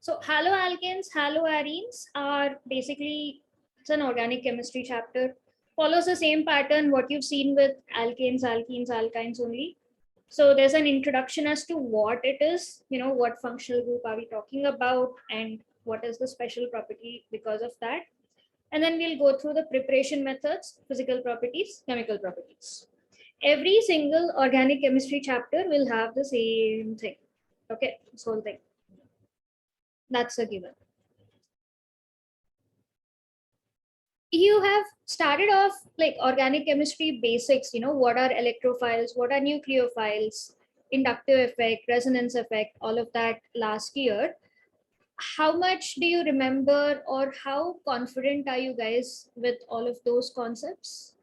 So haloalkanes, haloarenes are basically, it's an organic chemistry chapter. Follows the same pattern what you've seen with alkanes, alkenes, alkynes only. So there's an introduction as to what it is, what functional group are we talking about and what is the special property because of that. And then we'll go through the preparation methods, physical properties, chemical properties. Every single organic chemistry chapter will have the same thing. Okay, this whole thing. That's a given. You have started off like organic chemistry basics, what are electrophiles, what are nucleophiles, inductive effect, resonance effect, all of that last year. How much do you remember or how confident are you guys with all of those concepts?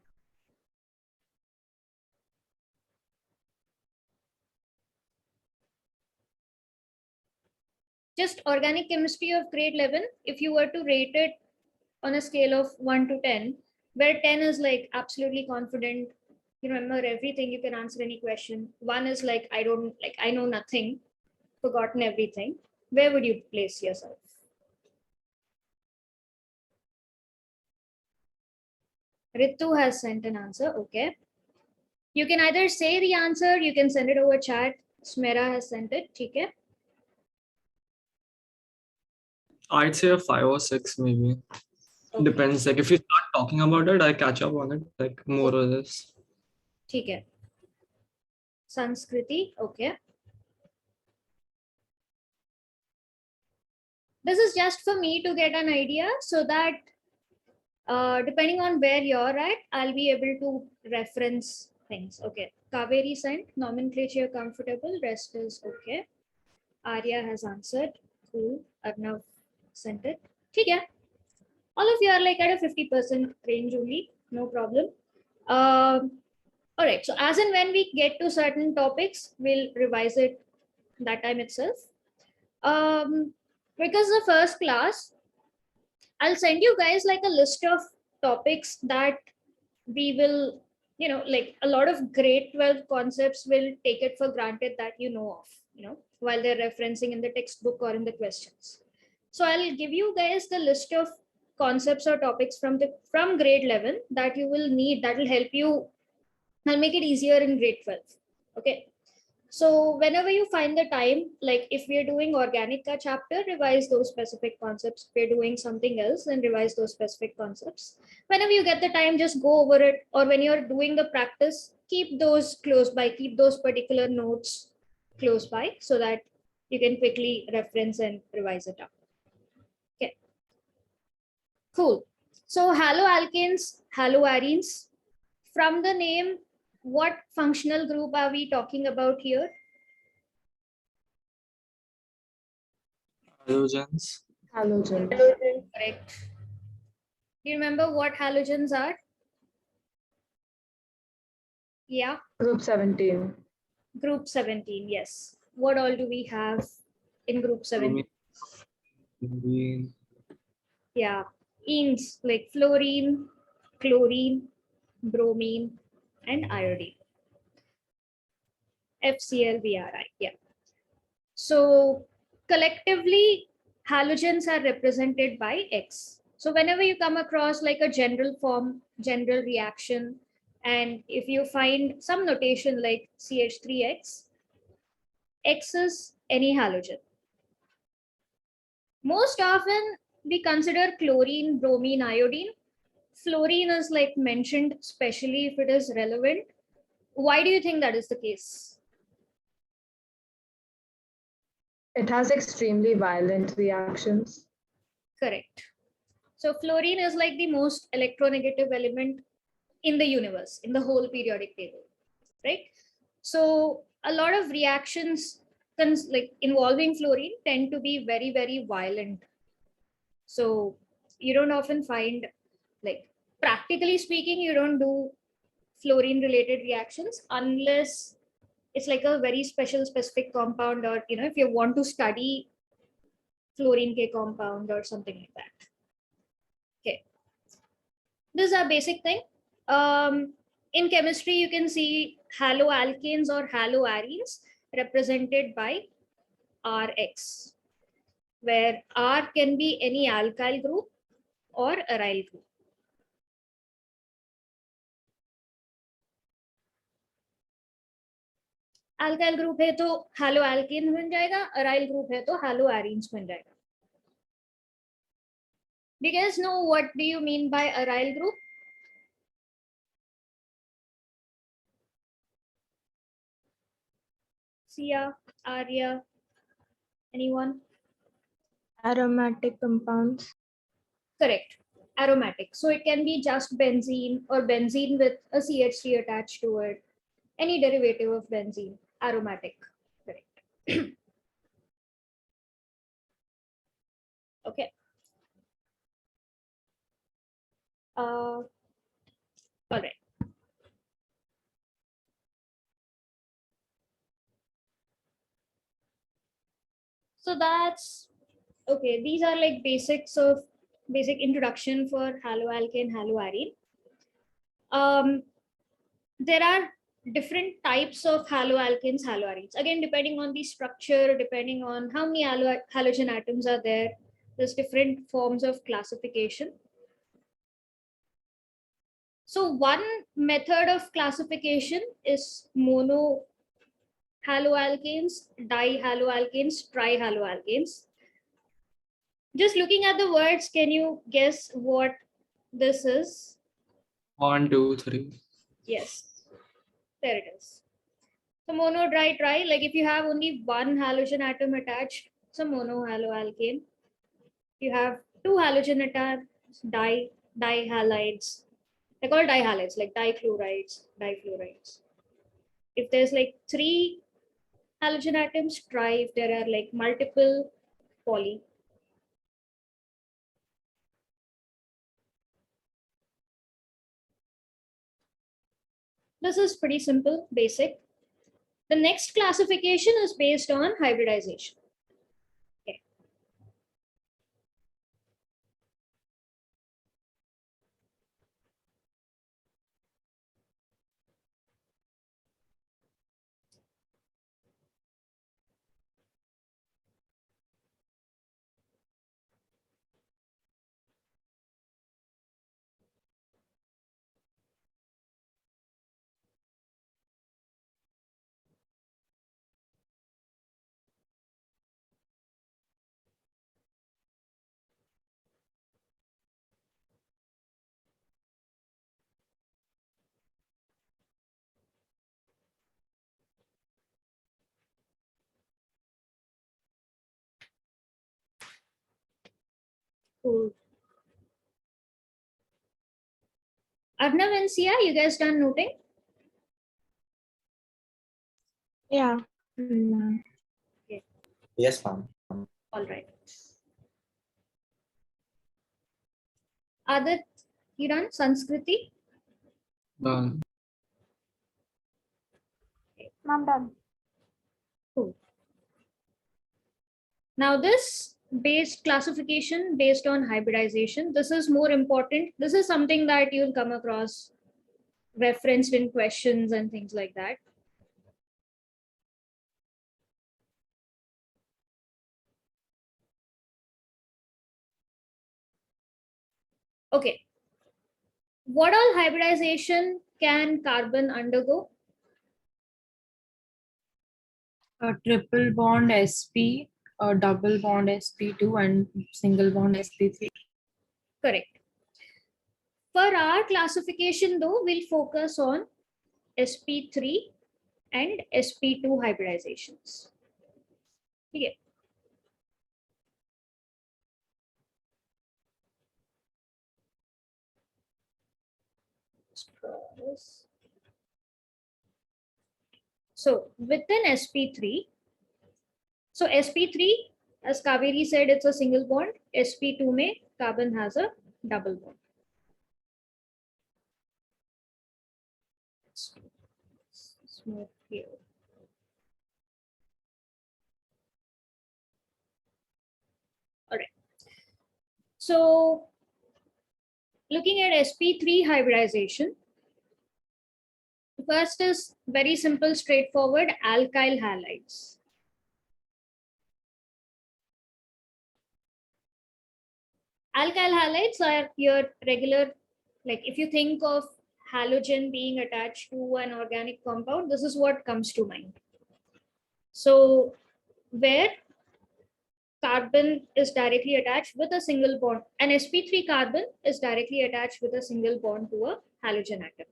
Just organic chemistry of grade 11, if you were to rate it on a scale of 1 to 10, where 10 is like absolutely confident, you remember everything, you can answer any question. 1 is like, I know nothing, forgotten everything. Where would you place yourself? Ritu has sent an answer. Okay. You can either say the answer, you can send it over chat. Smera has sent it. Okay. I'd say a 5 or 6 maybe. Okay. Depends. Like if you start talking about it, I catch up on it, like more or less. Okay. Sanskriti. Okay. This is just for me to get an idea so that depending on where you're at, I'll be able to reference things. Okay. Kaveri sent nomenclature comfortable, rest is okay. Arya has answered. Cool. Arnav sent it. Okay. All of you are like at a 50% range only. No problem. All right. So as and when we get to certain topics, we'll revise it that time itself. Because the first class, I'll send you guys like a list of topics that we will, like a lot of grade 12 concepts will take it for granted that you know of, while they're referencing in the textbook or in the questions. So I'll give you guys the list of concepts or topics from grade 11 that you will need, that will help you. I'll make it easier in grade 12. Okay. So whenever you find the time, like if we're doing Organica chapter, revise those specific concepts. If we're doing something else, then revise those specific concepts. Whenever you get the time, just go over it. Or when you're doing the practice, keep those close by, keep those particular notes close by so that you can quickly reference and revise it up. Okay. Cool. So haloalkanes, haloarenes, from the name, what functional group are we talking about here? Halogens. Halogen. Correct. Do you remember what halogens are? Yeah. Group 17. Group 17, yes. What all do we have in group 17? Bromine. Yeah. Enes like fluorine, chlorine, bromine, and iodine. FClBri. Yeah. So collectively, halogens are represented by X. So whenever you come across like a general form, general reaction, and if you find some notation like CH3X, X is any halogen. Most often we consider chlorine, bromine, iodine. Fluorine is like mentioned, especially if it is relevant. Why do you think that is the case? It has extremely violent reactions. Correct. So fluorine is like the most electronegative element in the universe, in the whole periodic table, right? So a lot of reactions like involving fluorine tend to be very, very violent. So you don't often find, like practically speaking, you don't do fluorine related reactions unless it's like a very special specific compound, or if you want to study fluorine K compound or something like that. Okay, this is a basic thing. In chemistry, you can see haloalkanes or haloarenes represented by Rx. where R can be any alkyl group or aryl group. Alkyl group है तो हैलोअल्केन बन जाएगा, aryl group है तो हैलोअरेन्स बन जाएगा. Do you guys know what do you mean by aryl group? Sia, Arya, anyone? Aromatic compounds. Correct. Aromatic. So it can be just benzene or benzene with a CH3 attached to it. Any derivative of benzene. Aromatic. Correct. Okay. All right. So that's okay. These are like basic introduction for haloalkane, haloarene. There are different types of haloalkanes, haloarenes. Again, depending on the structure, depending on how many halogen atoms are there, there's different forms of classification. So one method of classification is mono haloalkanes, dihaloalkanes, trihaloalkanes. Just looking at the words, can you guess what this is? 1, 2, 3. Yes, there it is. So mono, di, tri, like if you have only one halogen atom attached, it's a mono haloalkane. You have two halogen atoms, dihalides. They're called dihalides, like dichlorides, difluorides. If there's like three halogen atoms, tri. If there are like multiple, poly. This is pretty simple, basic. The next classification is based on hybridization. Okay. Cool. Arnav and Sia, you guys done noting? Yeah. Mm. Yes, ma'am. All right. Adat, you done? Sanskriti? Done. I'm done. Cool. Now this based classification based on hybridization, this is more important. This is something that you'll come across referenced in questions and things like that. Okay. What all hybridization can carbon undergo? A triple bond sp, a double bond sp2, and single bond sp3. Correct. For our classification though, we'll focus on sp3 and sp2 hybridizations. Okay. So within sp3, so sp3, as Kaveri said, it's a single bond. sp2 mein carbon has a double bond. Smooth here. All right. So looking at sp3 hybridization, first is very simple, straightforward, alkyl halides. Alkyl halides are your regular, like if you think of halogen being attached to an organic compound, this is what comes to mind. So where carbon is directly attached with a single bond, an sp3 carbon is directly attached with a single bond to a halogen atom.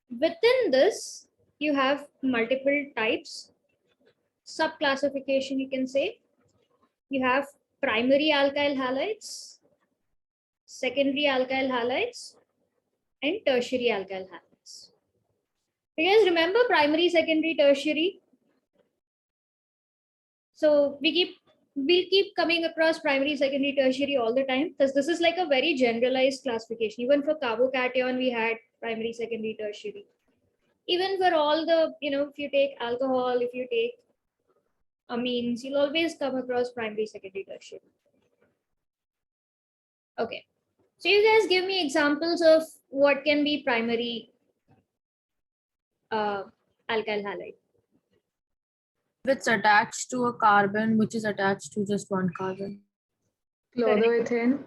Within this, you have multiple types, subclassification you can say. You have primary alkyl halides, secondary alkyl halides, and tertiary alkyl halides. You guys remember primary, secondary, tertiary? So we'll keep coming across primary, secondary, tertiary all the time because this is like a very generalized classification. Even for carbocation, we had primary, secondary, tertiary. Even for all the, if you take alcohol, if you take amines, you'll always come across primary, secondary, tertiary. Okay. So you guys give me examples of what can be primary alkyl halide. It's attached to a carbon which is attached to just one carbon. Chloroethane.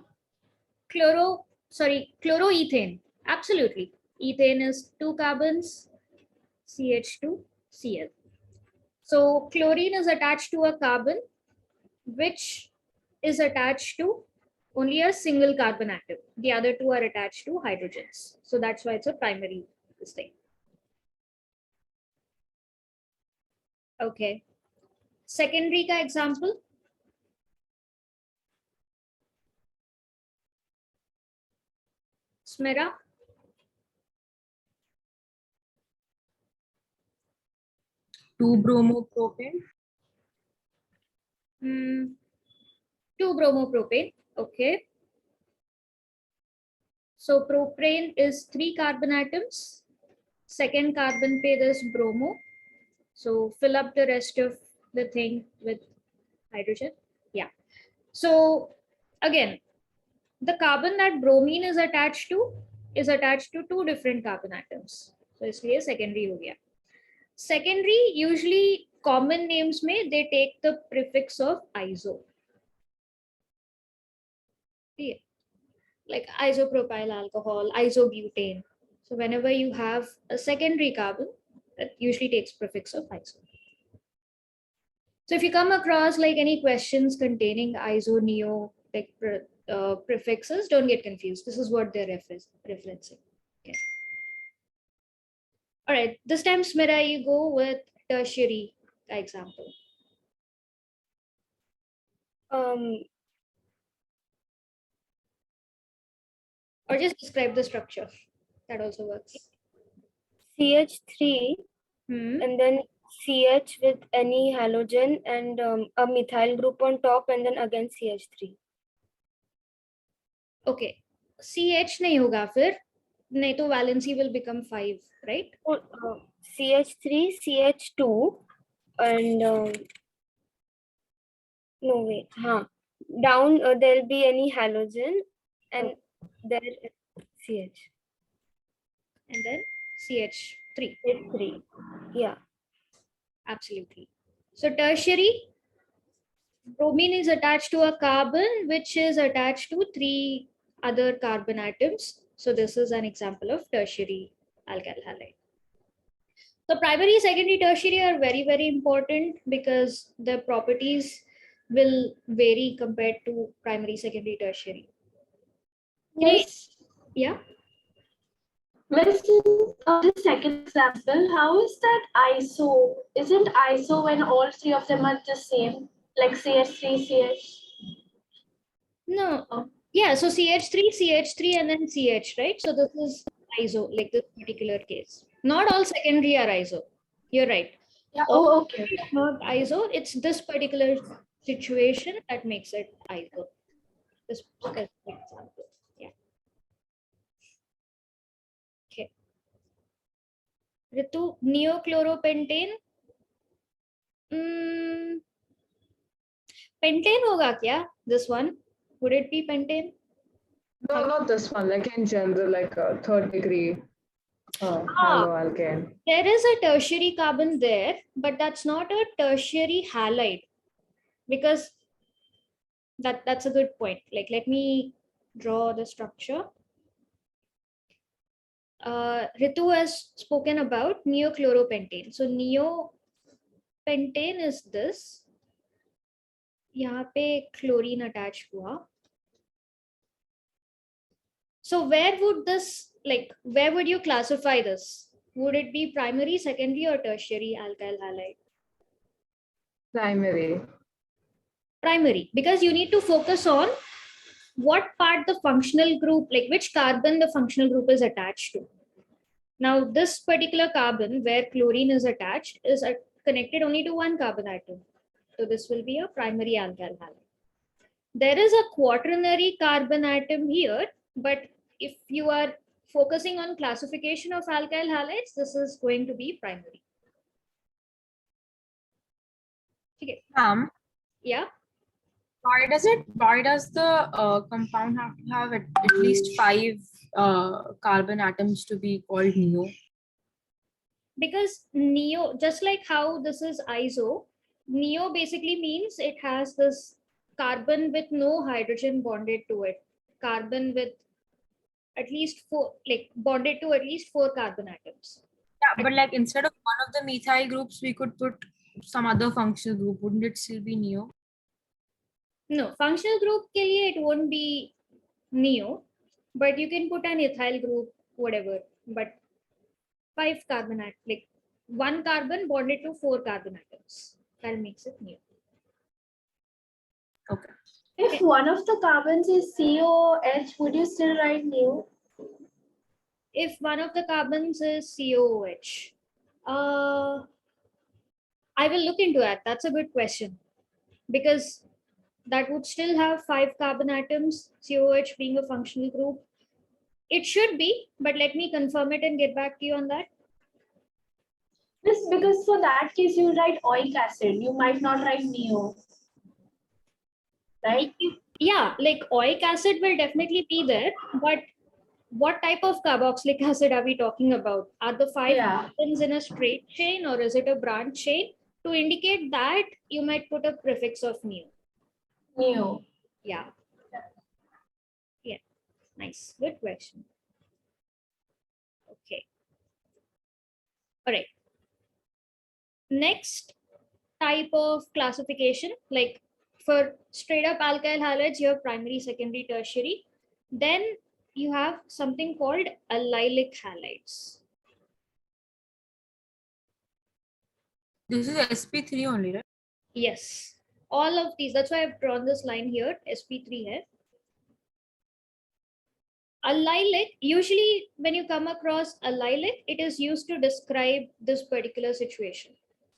Chloroethane. Absolutely. Ethane is 2 carbons, CH2, Cl. So chlorine is attached to a carbon which is attached to only a single carbon atom. The other two are attached to hydrogens. So that's why it's a primary thing. Okay. Secondary ka example. Smira. 2-bromopropane. 2-bromopropane. Okay. So propane is 3 carbon atoms. Second carbon pe there's bromo. So fill up the rest of the thing with hydrogen. Yeah. So again, the carbon that bromine is attached to 2 different carbon atoms. So इसलिए secondary हो गया. Secondary usually common names में they take the prefix of iso. Yeah. Like isopropyl alcohol, isobutane. So whenever you have a secondary carbon, that usually takes prefix of iso. So if you come across like any questions containing iso, neo, like prefixes, don't get confused. This is what they're referencing. Okay. All right, this time Smira, you go with tertiary example. Or just describe the structure. That also works. CH3 Hmm. and then CH with any halogen and a methyl group on top and then again CH3. Okay. CH नहीं होगा फिर, नहीं तो valency will become 5, right? CH3, CH2 and no wait, down there'll be any halogen and there is CH. And then CH3. CH3. Yeah. Absolutely. So tertiary, bromine is attached to a carbon which is attached to 3 other carbon atoms. So this is an example of tertiary alkyl halide. So primary, secondary, tertiary are very, very important because the properties will vary compared to primary, secondary, tertiary. Yes. Yeah. Let's see the second example. How is that iso? Isn't iso when all three of them are the same? Like CH3, CH? No. Yeah. So CH3, and then CH, right? So this is iso, like this particular case. Not all secondary are iso. You're right. Yeah. All Oh, okay. not iso. It's this particular situation that makes it iso. This specific example. Yeah. Okay. Ritu, neochloropentane. Pentane होगा क्या? This one. Would it be pentane? No, not this one. Like in general, like a third degree haloalkane. There is a tertiary carbon there, but that's not a tertiary halide because That's a good point. Like, let me draw the structure. Ritu has spoken about neochloropentane. So neopentane is this. यहाँ पे chlorine attached हुआ. So where would this, like, where would you classify this? Would it be primary, secondary, or tertiary alkyl halide? Primary. Primary, because you need to focus on what part the functional group, like which carbon the functional group is attached to. Now, this particular carbon where chlorine is attached is connected only to one carbon atom. So this will be a primary alkyl halide. There is a quaternary carbon atom here, but if you are focusing on classification of alkyl halides, this is going to be primary. Okay. Yeah. Why does the compound have to have at least 5 carbon atoms to be called neo? Because neo, just like how this is iso, neo basically means it has this carbon with no hydrogen bonded to it, carbon with at least 4, like bonded to at least 4 carbon atoms. Yeah, but like instead of one of the methyl groups, we could put some other functional group. Wouldn't it still be neo? No, functional group ke liye it won't be neo, but you can put an ethyl group, whatever. But 5 carbon atoms, like 1 carbon bonded to 4 carbon atoms, that makes it neo. Okay. If one of the carbons is COH, would you still write neo? If one of the carbons is COOH, I will look into that. That's a good question, because that would still have 5 carbon atoms, COH being a functional group. It should be, but let me confirm it and get back to you on that. Yes, because for that case, you write oic acid. You might not write neo. Right? Yeah, like oic acid will definitely be there, but what type of carboxylic acid are we talking about? Are the 5 carbons in a straight chain, or is it a branch chain? To indicate that, you might put a prefix of neo. Neo. Yeah. Yeah. Nice. Good question. Okay. All right. Next type of classification, like for straight up alkyl halides, you have primary, secondary, tertiary. Then you have something called allylic halides. This is sp3 only, right? Yes. All of these, that's why I've drawn this line here, sp3 hai. Allylic, usually when you come across allylic, it is used to describe this particular situation.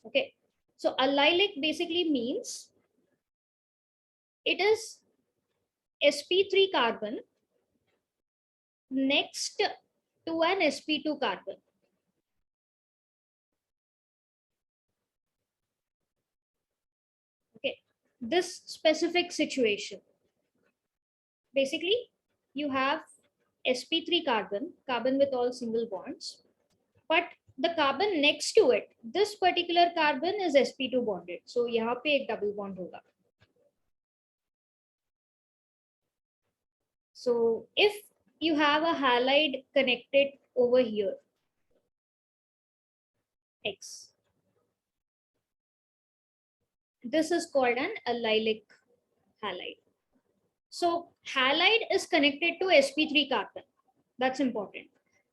Okay. So allylic basically means it is sp3 carbon next to an sp2 carbon. Okay, this specific situation, basically you have sp3 carbon with all single bonds, but the carbon next to it, this particular carbon is sp2 bonded, so यहाँ पे एक double bond होगा. So if you have a halide connected over here, X, this is called an allylic halide. So halide is connected to sp3 carbon. That's important.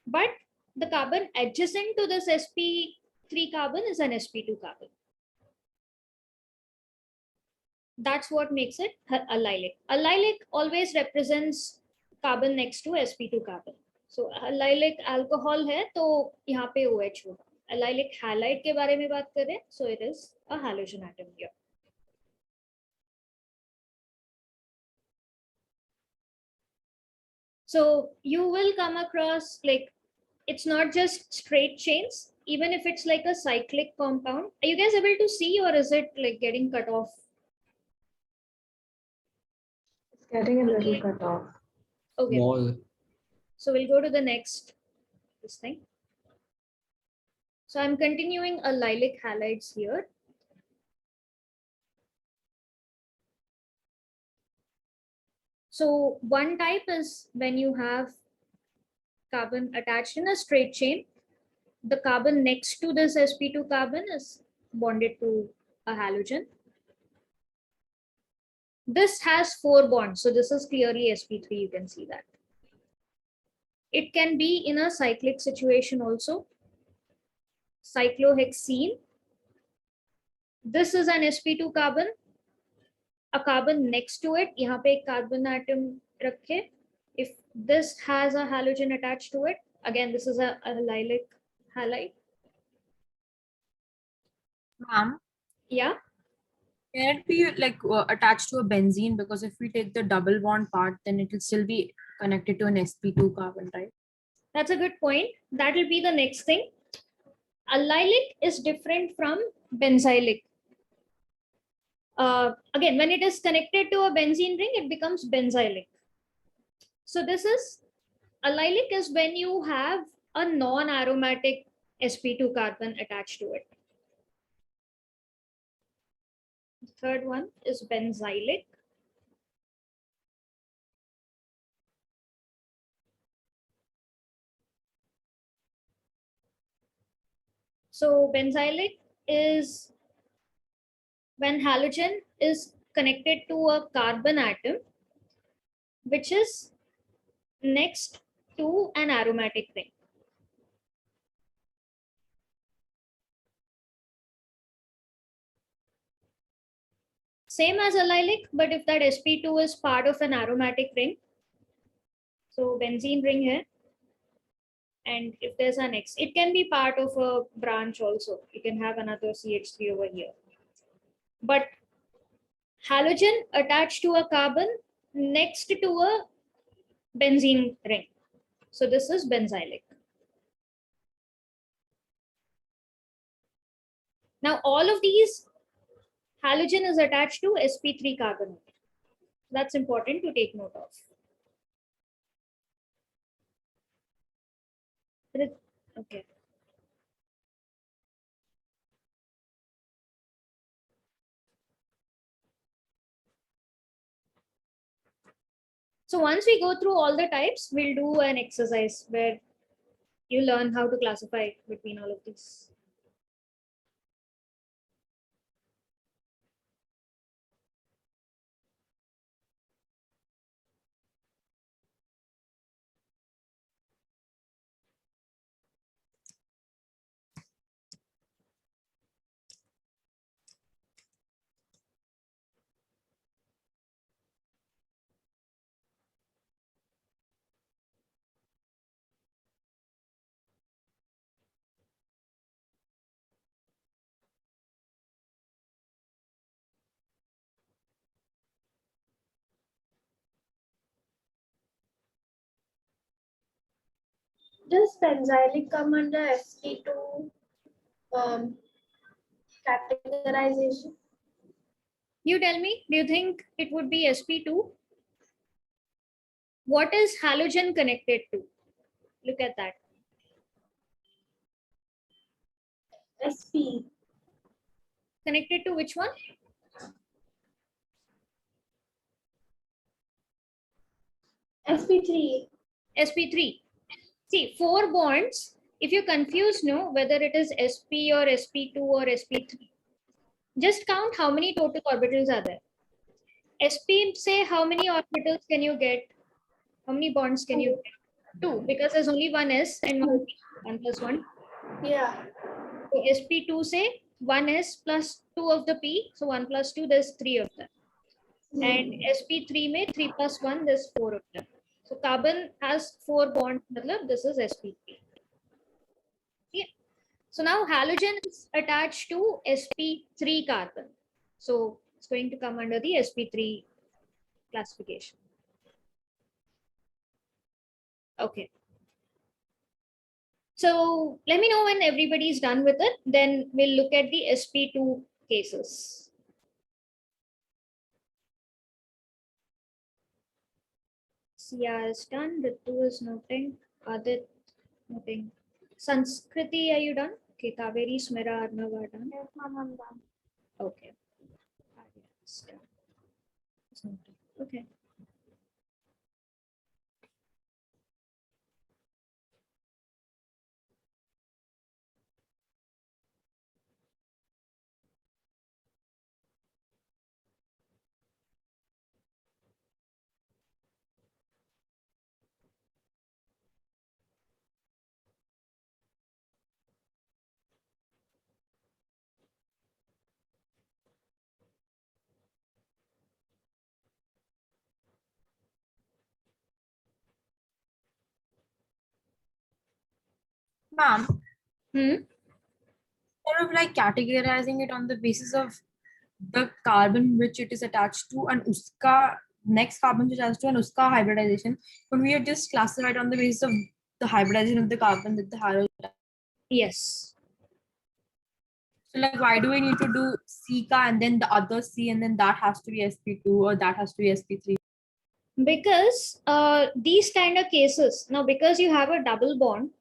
But the carbon adjacent to this sp3 carbon is an sp2 carbon. That's what makes it allylic. Allylic always represents carbon next to sp2 carbon. So allylic alcohol है तो यहाँ पे OH होगा. Allylic halide के बारे में बात करें, so it is a halogen atom here. So you will come across, like, it's not just straight chains, even if it's like a cyclic compound. Are you guys able to see, or is it like getting cut off? It's getting a little cut off. Okay. More. So we'll go to the next this thing. So I'm continuing allylic halides here. So one type is when you have carbon attached in a straight chain. The carbon next to this sp2 carbon is bonded to a halogen. This has 4 bonds, so this is clearly sp3. You can see that. It can be in a cyclic situation also. Cyclohexene. This is an sp2 carbon. A carbon next to it, यहाँ पे एक carbon atom रखे. If this has a halogen attached to it, again this is a allylic halide. Ma'am, Yeah. can it be like attached to a benzene? Because if we take the double bond part, then it will still be connected to an sp2 carbon, right? That's a good point. That will be the next thing. Allylic is different from benzylic. Again, when it is connected to a benzene ring, it becomes benzylic. So this is allylic is when you have a non-aromatic sp2 carbon attached to it. The third one is benzylic. So benzylic is when halogen is connected to a carbon atom, which is next to an aromatic ring. Same as allylic, but if that sp2 is part of an aromatic ring, so benzene ring here, and if there's an X, it can be part of a branch also. You can have another CH3 over here. But halogen attached to a carbon next to a benzene ring. So this is benzylic. Now all of these, halogen is attached to sp3 carbon. That's important to take note of. Okay. So once we go through all the types, we'll do an exercise where you learn how to classify between all of these. Does benzylic come under sp2 categorization? You tell me, do you think it would be sp2? What is halogen connected to? Look at that. sp. Connected to which one? sp3. sp3. See, 4 bonds. If you're confused, no, whether it is sp or sp2 or sp3, just count how many total orbitals are there. sp, say how many orbitals can you get? How many bonds can you get? 2, because there's only one s and one p, 1 plus 1. Yeah. So sp2 say 1s plus 2 of the p, so 1 plus 2, there's 3 of them. And sp3 may 3 plus 1, there's 4 of them. So carbon has 4 bonds, this is sp3. Yeah. So now halogen is attached to sp3 carbon. So it's going to come under the sp3 classification. Okay. So let me know when everybody's done with it. Then we'll look at the sp2 cases. Sia is done. Ritu is noting. Adit noting. Sanskriti, are you done? Okay. Kaveri, Smira, Arnav are done. Yes, ma'am, I'm done. Okay. Okay. Ma'am, Hmm? sort of like categorizing it on the basis of the carbon which it is attached to and uska next carbon which attached to and uska hybridization. When we are just classified on the basis of the hybridization of the carbon with the halo. Yes. So like why do we need to do C and then the other C and then that has to be sp2 or that has to be sp3? Because these kind of cases, now because you have a double bond,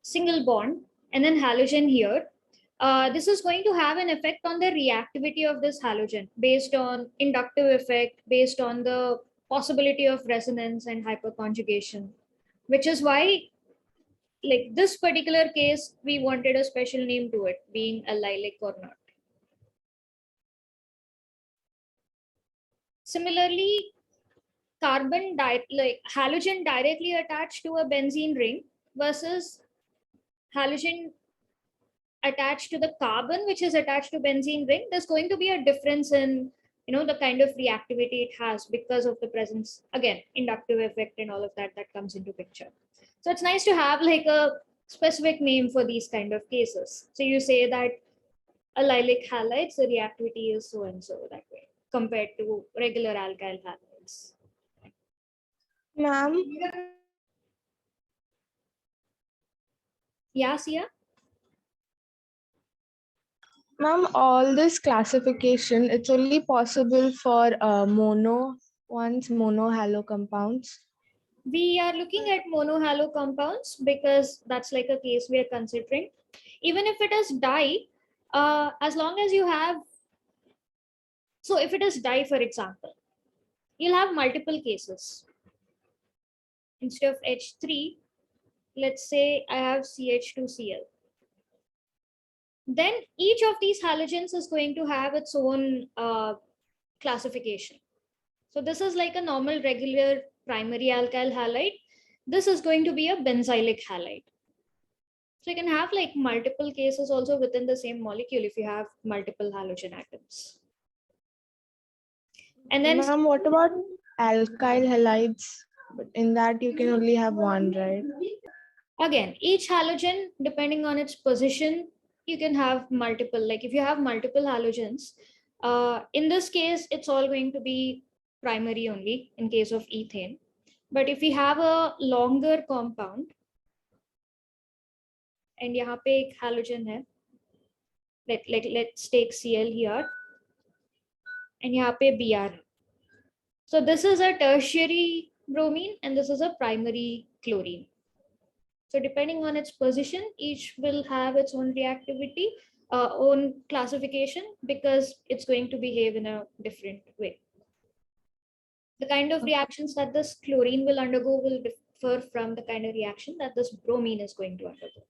single bond, and then halogen here, this is going to have an effect on the reactivity of this halogen based on inductive effect, based on the possibility of resonance and hyperconjugation, which is why, like this particular case, we wanted a special name to it, being allylic or not. Similarly, like halogen directly attached to a benzene ring versus halogen attached to the carbon which is attached to benzene ring, there's going to be a difference in the kind of reactivity it has because of the presence, again, inductive effect and all of that that comes into picture. So it's nice to have like a specific name for these kind of cases. So you say that allylic halides, the reactivity is so and so that way compared to regular alkyl halides. Ma'am, Yeah, Sia? Ma'am, all this classification, it's only possible for mono halo compounds. We are looking at monohalo compounds because that's like a case we are considering. Even if it is di, as long as you have, so if it is di, for example, you'll have multiple cases. Instead of H3, let's say I have CH2Cl. Then each of these halogens is going to have its own classification. So this is like a normal regular primary alkyl halide. This is going to be a benzylic halide. So you can have like multiple cases also within the same molecule if you have multiple halogen atoms. And then Ma'am, what about alkyl halides? But in that you can only have one, right? again, each halogen, depending on its position, you can have multiple. Like if you have multiple halogens, in this case, it's all going to be primary only in case of ethane. But if we have a longer compound, and यहाँ पे एक halogen है, let's take Cl here, and यहाँ पे Br. So this is a tertiary bromine and this is a primary chlorine. So depending on its position, each will have its own reactivity, own classification, because it's going to behave in a different way. The kind of reactions that this chlorine will undergo will differ from the kind of reaction that this bromine is going to undergo.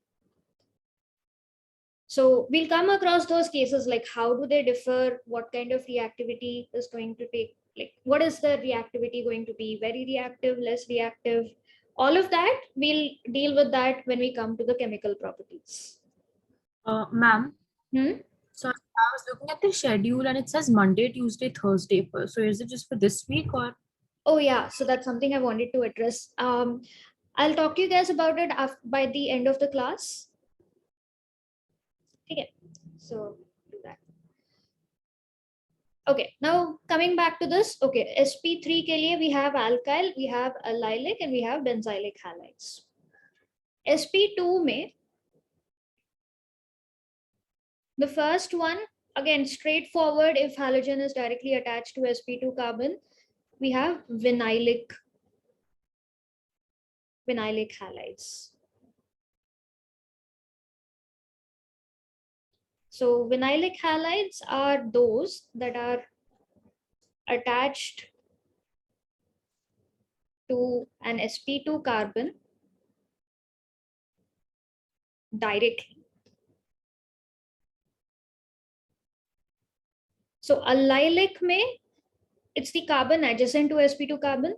So we'll come across those cases, like how do they differ, what kind of reactivity is going to take, like what is the reactivity going to be, very reactive, less reactive, all of that, we'll deal with that when we come to the chemical properties. Ma'am, Hmm? so I was looking at the schedule and it says Monday, Tuesday, Thursday. So is it just for this week or? Oh yeah, so that's something I wanted to address. I'll talk to you guys about it by the end of the class. Okay, so do that. Okay, now coming back to this, okay, sp3 ke liye we have alkyl, we have allylic, and we have benzylic halides. sp2 mein, the first one, again, straightforward, if halogen is directly attached to sp2 carbon, we have vinylic halides. So vinylic halides are those that are attached to an sp2 carbon directly. So allylic mein, it's the carbon adjacent to sp2 carbon,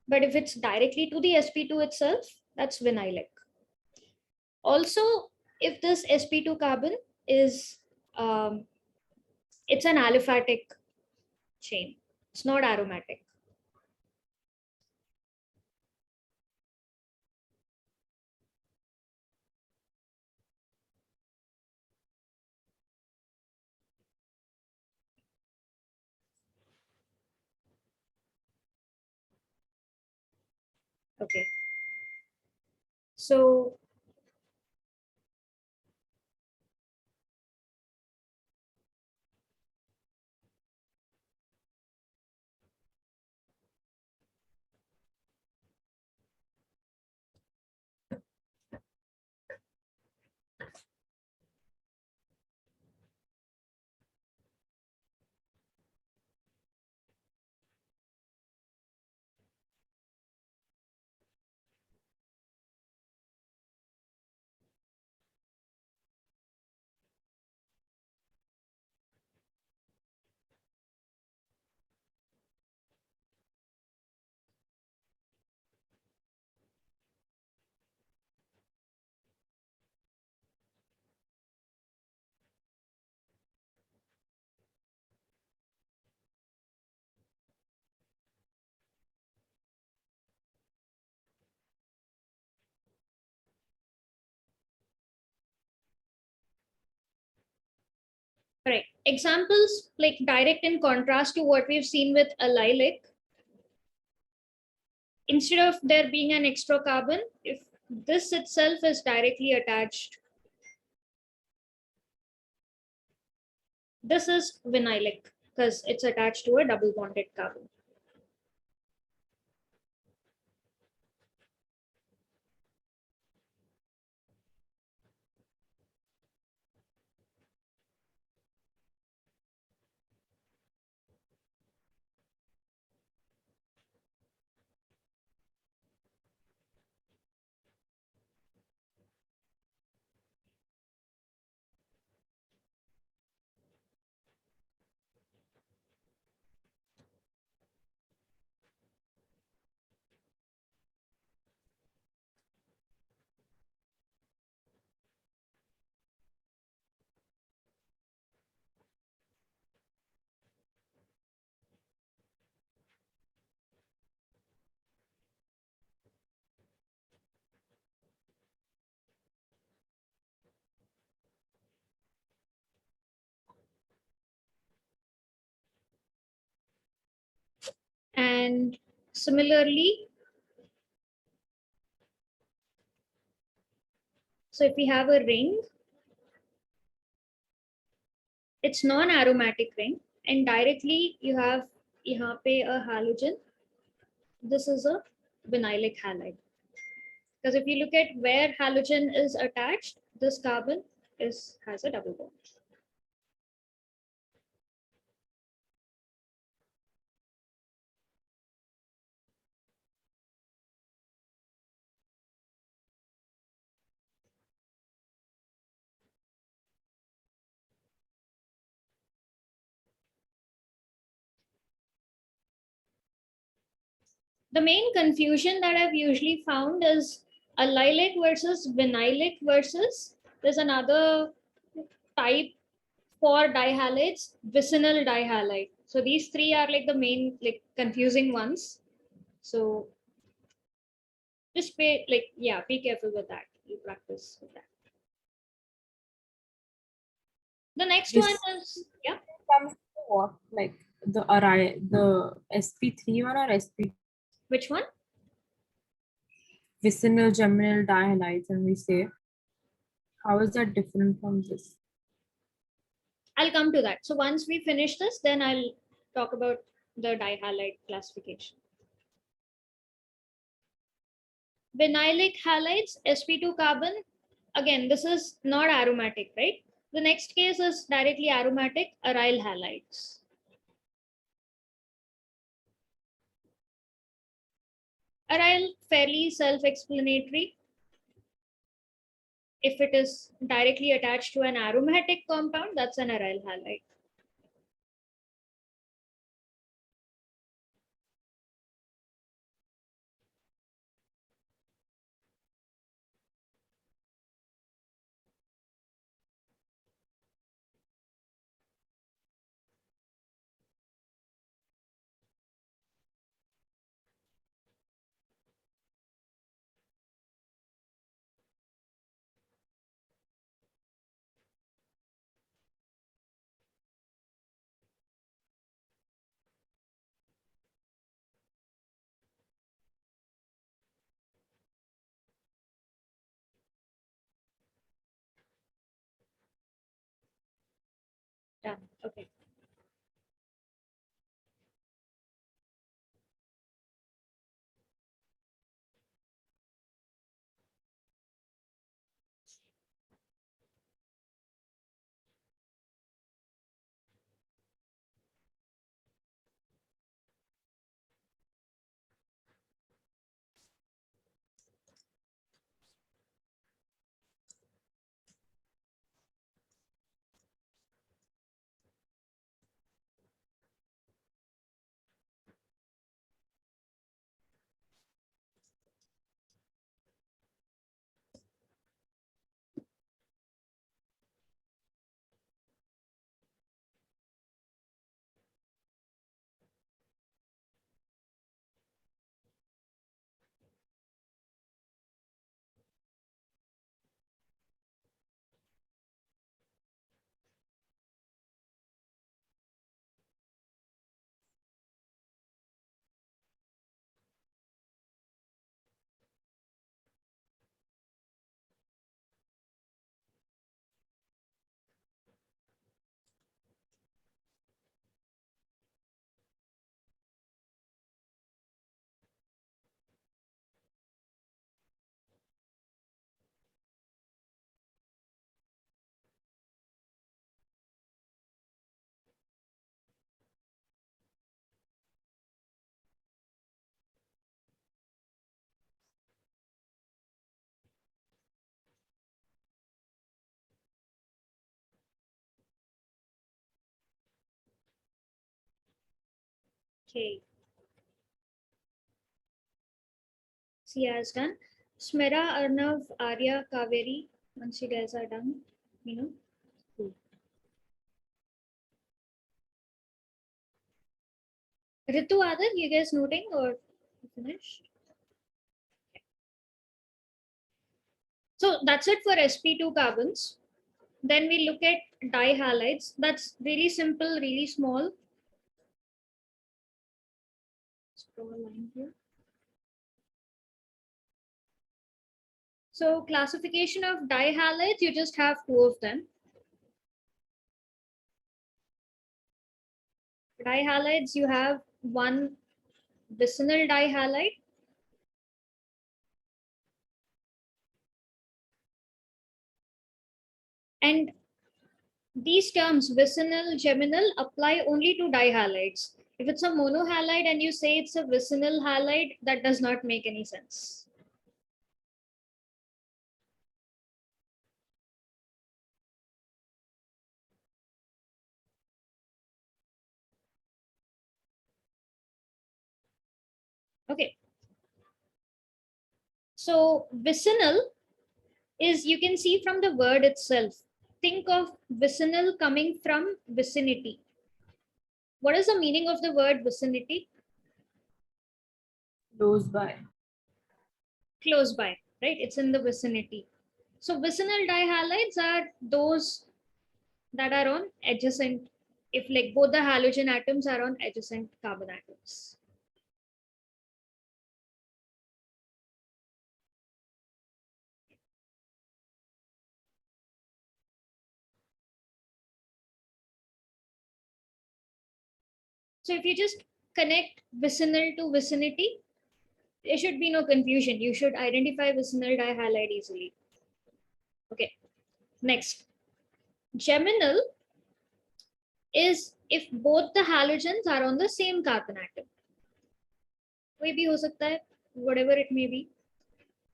but if it's directly to the sp2 itself, that's vinylic. Also, if this sp2 carbon is it's an aliphatic chain, it's not aromatic. Okay. So right. Examples like direct in contrast to what we've seen with allylic. Instead of there being an extra carbon, if this itself is directly attached, this is vinylic because it's attached to a double bonded carbon. And similarly, so if we have a ring, it's non-aromatic ring, and directly you have यहाँ पे a halogen. This is a vinylic halide. Because if you look at where halogen is attached, this carbon has a double bond. The main confusion that I've usually found is allylic versus vinylic versus there's another type for dihalides, vicinal dihalide. So these three are like the main like confusing ones. So just be careful with that. You practice with that. The next This one is comes to what? Like the sp3 one or sp which one? vicinal geminal dihalides, and we say, how is that different from this? I'll come to that. So once we finish this, then I'll talk about the dihalide classification. Vinylic halides, sp2 carbon. Again, this is not aromatic, right? The next case is directly aromatic, aryl halides. Aryl, fairly self-explanatory. If it is directly attached to an aromatic compound, that's an aryl halide. Okay. Sia is done. Smera, Arnav, Arya, Kaveri. Once you guys are done, you know. Ritu, Adar, you guys noting or finished? So that's it for sp2 carbons. Then we look at dihalides. That's really simple, really small. Let's draw a line here. So classification of dihalides, you just have two of them. Dihalides, you have one vicinal dihalide. And these terms, vicinal, geminal, apply only to dihalides. If it's a monohalide and you say it's a vicinal halide, that does not make any sense. Okay. So vicinal is, you can see from the word itself. Think of vicinal coming from vicinity. What is the meaning of the word vicinity? Close by. Close by, right? It's in the vicinity. So vicinal dihalides are those that are on adjacent, if like both the halogen atoms are on adjacent carbon atoms. So if you just connect vicinal to vicinity, there should be no confusion. You should identify vicinal dihalide easily. Okay, next. Geminal is if both the halogens are on the same carbon atom. कोई भी हो सकता है, whatever it may be.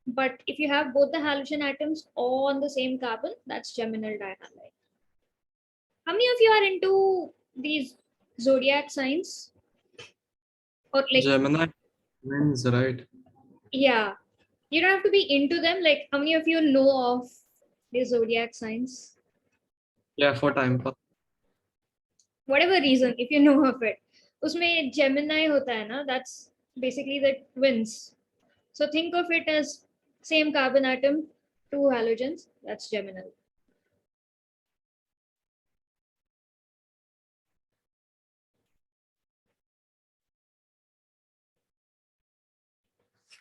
But if you have both the halogen atoms on the same carbon, that's geminal dihalide. How many of you are into these zodiac signs? Or like, Gemini wins, right? yeah, you don't have to be into them. Like, how many of you know of the zodiac signs? Yeah, for time pass. Whatever reason, if you know of it. Usme Gemini hota hai na, that's basically the twins. So think of it as same carbon atom, two halogens, that's geminal.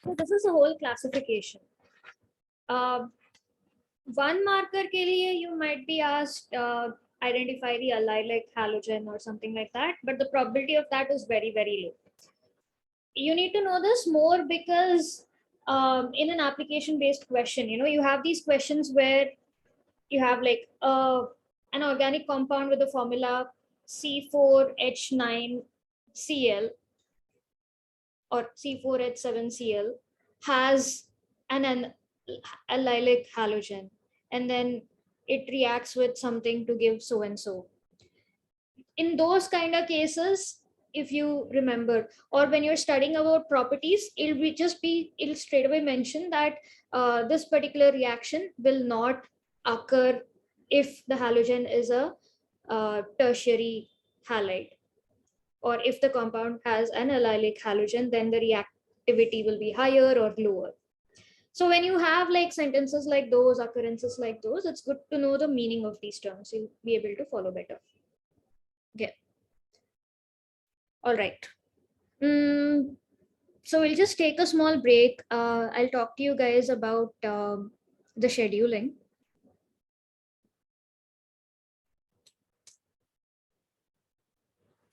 So this is a whole classification. One marker ke liye you might be asked identify the allylic halogen or something like that, but the probability of that is very, very low. You need to know this more because in an application based question, you have these questions where you have like an organic compound with the formula C4H9Cl or C4H7Cl has an allylic halogen, and then it reacts with something to give so and so. In those kind of cases, if you remember, or when you're studying about properties, it'll straight away mention that this particular reaction will not occur if the halogen is a tertiary halide, or if the compound has an allylic halogen, then the reactivity will be higher or lower. So when you have like sentences like those, occurrences like those, it's good to know the meaning of these terms. You'll be able to follow better. Okay. All right. So we'll just take a small break. I'll talk to you guys about the scheduling.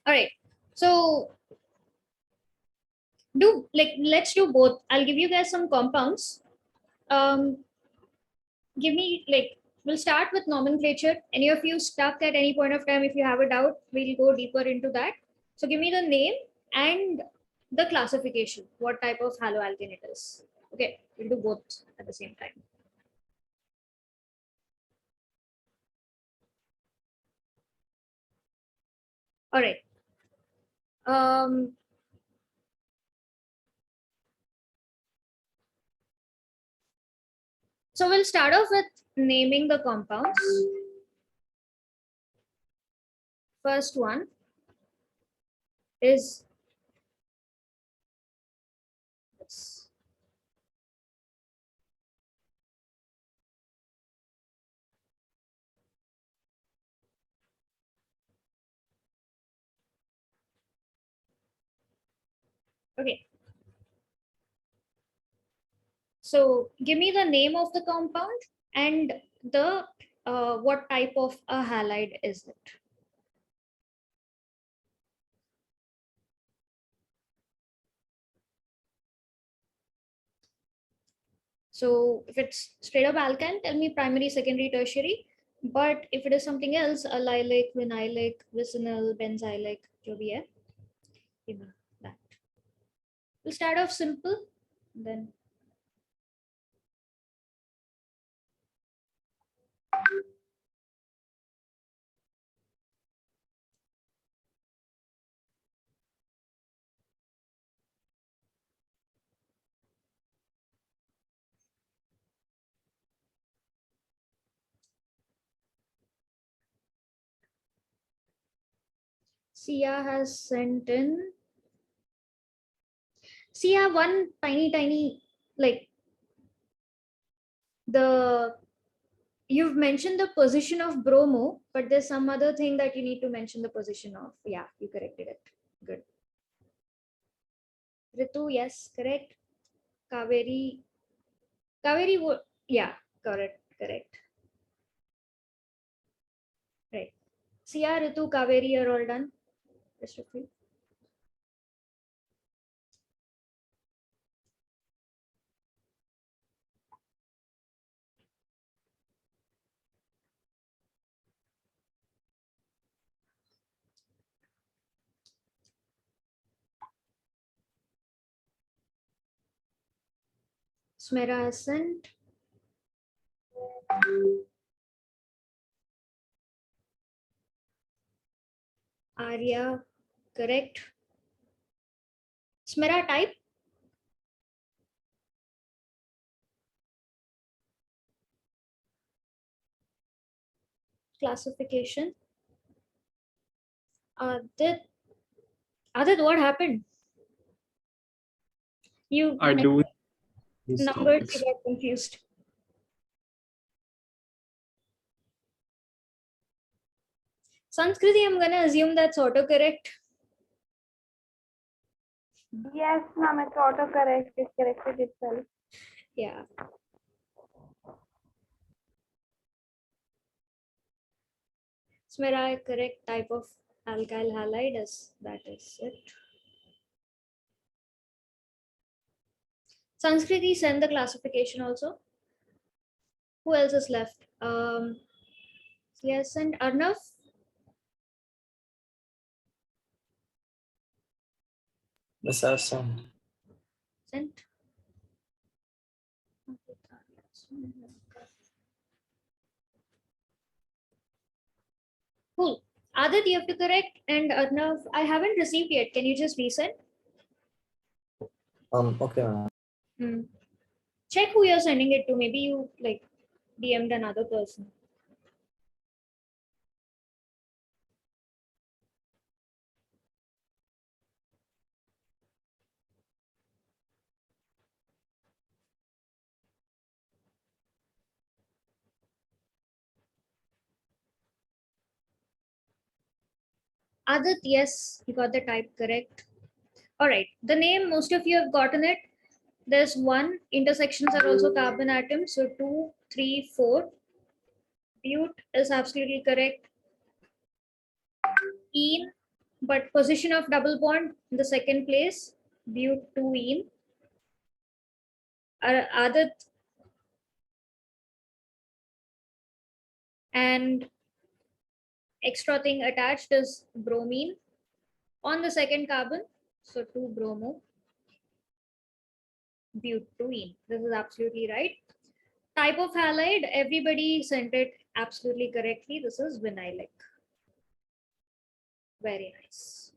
All right. So let's do both. I'll give you guys some compounds. Give me we'll start with nomenclature. Any of you stuck at any point of time, if you have a doubt, we'll go deeper into that. So give me the name and the classification, what type of haloalkane it is. Okay, we'll do both at the same time. All right. So we'll start off with naming the compounds. First one is this. Okay. So give me the name of the compound and the what type of a halide is it? So if it's straight up alkyne, tell me primary, secondary, tertiary. But if it is something else, allylic, vinylic, vicinal, benzylic, जो भी है, give me that. We'll start off simple, then Sia has sent in. Sia, one tiny, like you've mentioned the position of bromo, but there's some other thing that you need to mention the position of. Yeah, you corrected it. Good. Ritu, yes, correct. Kaveri, yeah, correct. Right. Sia, Ritu, Kaveri are all done. Rest of you. Smera has sent. Arya, correct. Smera, type. Classification. Adit, what happened? You I do these numbers, topics. you got confused. Sanskriti, I'm gonna assume that's autocorrect. Yes, ma'am, it's autocorrect. It corrected itself. Yeah. Smera, correct type of alkyl halide is that is it. Sanskriti, send the classification also. Who else is left? Yes, and Arnav. Yes, I've sent. Sent. Cool. Adit, you have to correct, and Arnav, I haven't received yet. Can you just resend? Okay, ma'am. Check who you're sending it to. Maybe you like DM'd another person. Adit, yes, you got the type correct. All right, the name, most of you have gotten it. There's one, intersections are also carbon atoms. So 2, 3, 4. Bute is absolutely correct. Ene, but position of double bond in the second place, bute 2 ene. Adit and extra thing attached is bromine on the second carbon. So 2 bromo, bute 2 ene. This is absolutely right. Type of halide, everybody sent it absolutely correctly. This is vinylic. Very nice.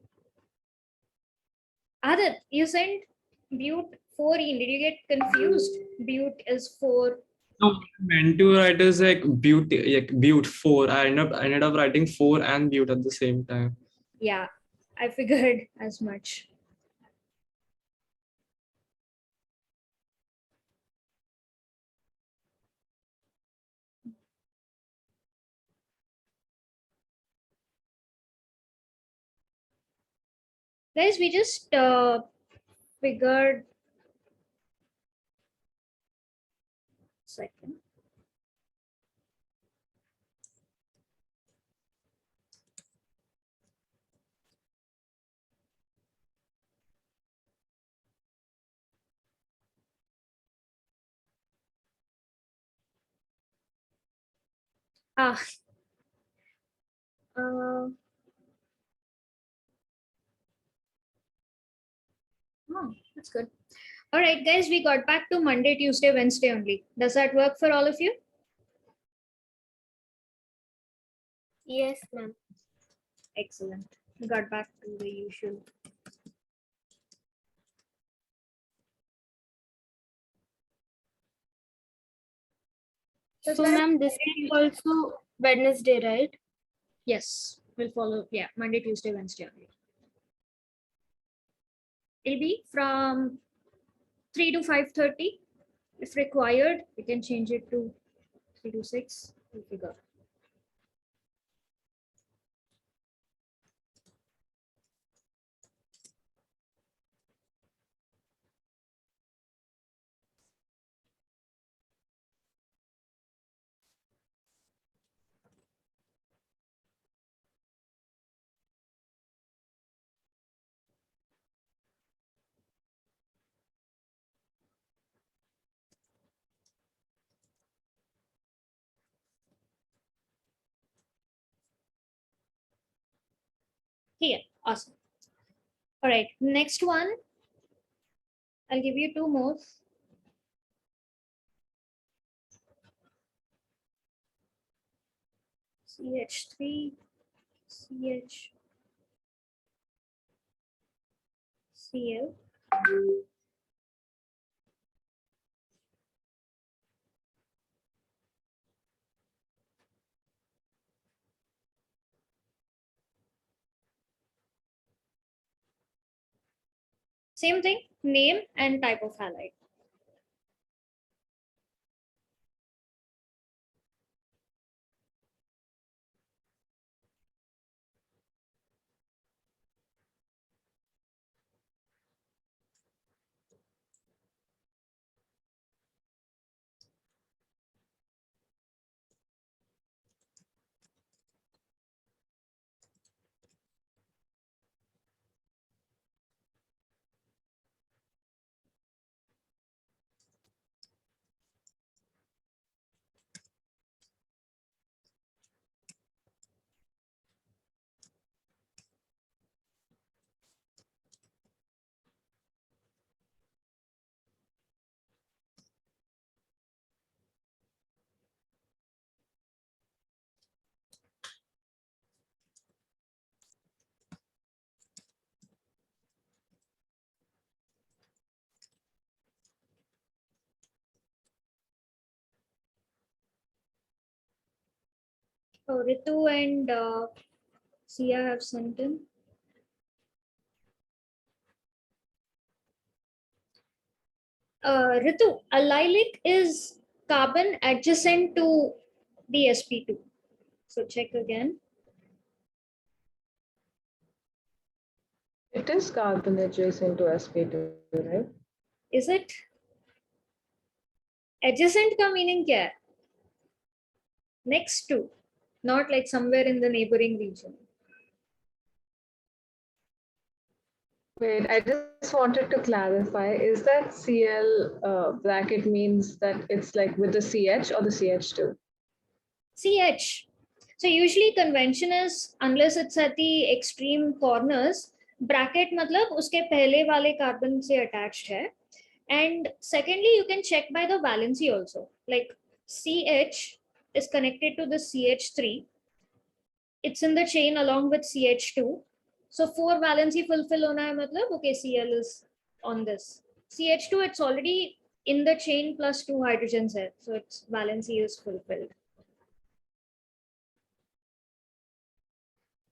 Adit, you sent bute 4 ene. Did you get confused? Bute is 4 No, what I meant to write is like bute 4. I ended up writing 4 and bute at the same time. Yeah, I figured as much. Guys, we just figured. Second. Ah. Oh, that's good. All right, guys, we got back to Monday, Tuesday, Wednesday only. Does that work for all of you? Yes, ma'am. Excellent. We got back to the usual. So, ma'am, this week also Wednesday, right? Yes, we'll follow. Yeah, Monday, Tuesday, Wednesday only. It'll be from 3 to 5:30. If required, we can change it to 3 to 6. We'll figure. Here, awesome. All right, next one. I'll give you 2 more. CH3, CH, Cl. Same thing, name and type of halide. Oh, Ritu and Sia have sent in. Ritu, allylic is carbon adjacent to the sp2. So check again. It is carbon adjacent to sp2, right? Is it? Adjacent का meaning क्या है? Next to, not like somewhere in the neighboring region. Wait, I just wanted to clarify. Is that Cl bracket means that it's like with the CH or the CH2? CH. So usually convention is, unless it's at the extreme corners, bracket मतलब उसके पहले वाले carbon से attached है. And secondly, you can check by the valency also. Like CH is connected to the CH3. It's in the chain along with CH2. So 4 valency fulfill hona hai matlab, okay, Cl is on this. CH2, it's already in the chain plus 2 hydrogens here. So its valency is fulfilled.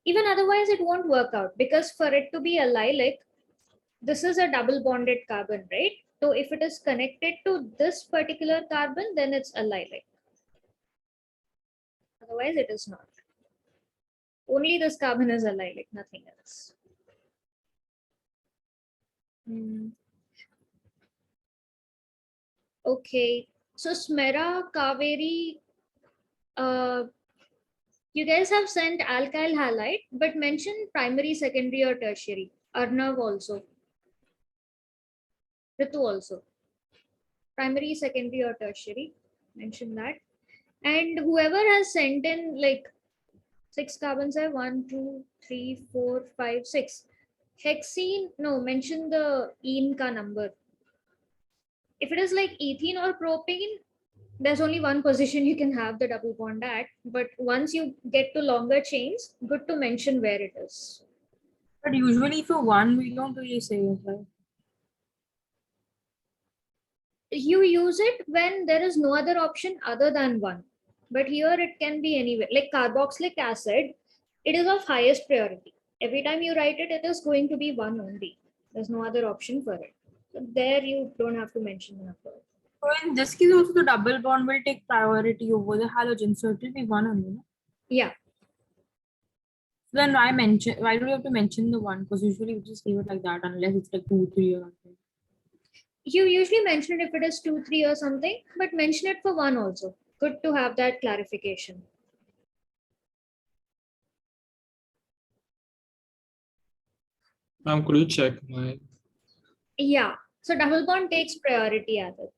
Even otherwise, it won't work out because for it to be allylic, this is a double bonded carbon, right? So if it is connected to this particular carbon, then it's allylic. Otherwise, it is not. Only this carbon is allylic, nothing else. Okay, so Smera, Kaveri, you guys have sent alkyl halide, but mention primary, secondary, or tertiary. Arnav also. Ritu also. Primary, secondary, or tertiary. Mention that. And whoever has sent in like 6 carbons are 1, 2, 3, 4, 5, 6. Hexene, no, mention the ene ka number. If it is like ethene or propane, there's only one position you can have the double bond at. But once you get to longer chains, good to mention where it is. But usually for one, we don't really say it, right? You use it when there is no other option other than one. But here it can be anywhere. Like carboxylic acid, it is of highest priority. Every time you write it, it is going to be one only. There's no other option for it. So there you don't have to mention the number. So in this case, also the double bond will take priority over the halogen, so it will be one only. No? Yeah. Then why do we have to mention the one? Because usually we just leave it like that unless it's like 2, 3 or something. You usually mention it if it is 2, 3 or something, but mention it for one also. Good to have that clarification. Ma'am, could you check my? Yeah. So double bond takes priority as it.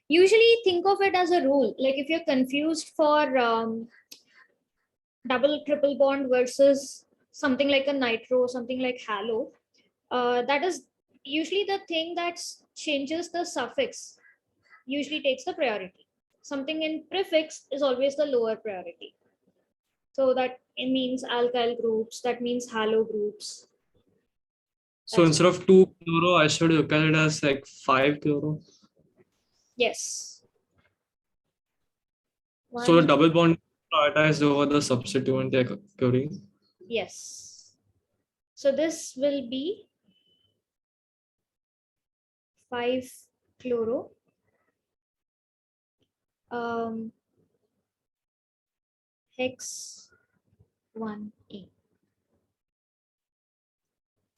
Usually think of it as a rule. Like if you're confused for double triple bond versus something like a nitro, something like halo, that is usually the thing that changes the suffix usually takes the priority. Something in prefix is always the lower priority. So that it means alkyl groups, that means halo groups. So That's instead of 2 chloro, I should look at it as like 5 chloro. yes. So the One, double bond prioritized over the substituent they're occurring. yes. So this will be 5 chloro. Hex 1e.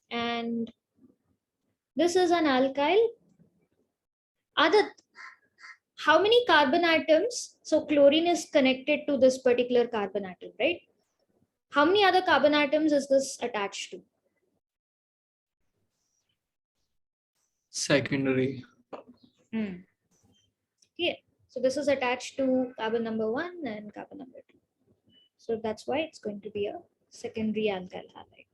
And this is an alkyl. Adat, how many carbon atoms? So chlorine is connected to this particular carbon atom, right? How many other carbon atoms is this attached to? Secondary. Yeah. So this is attached to carbon number 1 and carbon number 2. So that's why it's going to be a secondary alkyl halide.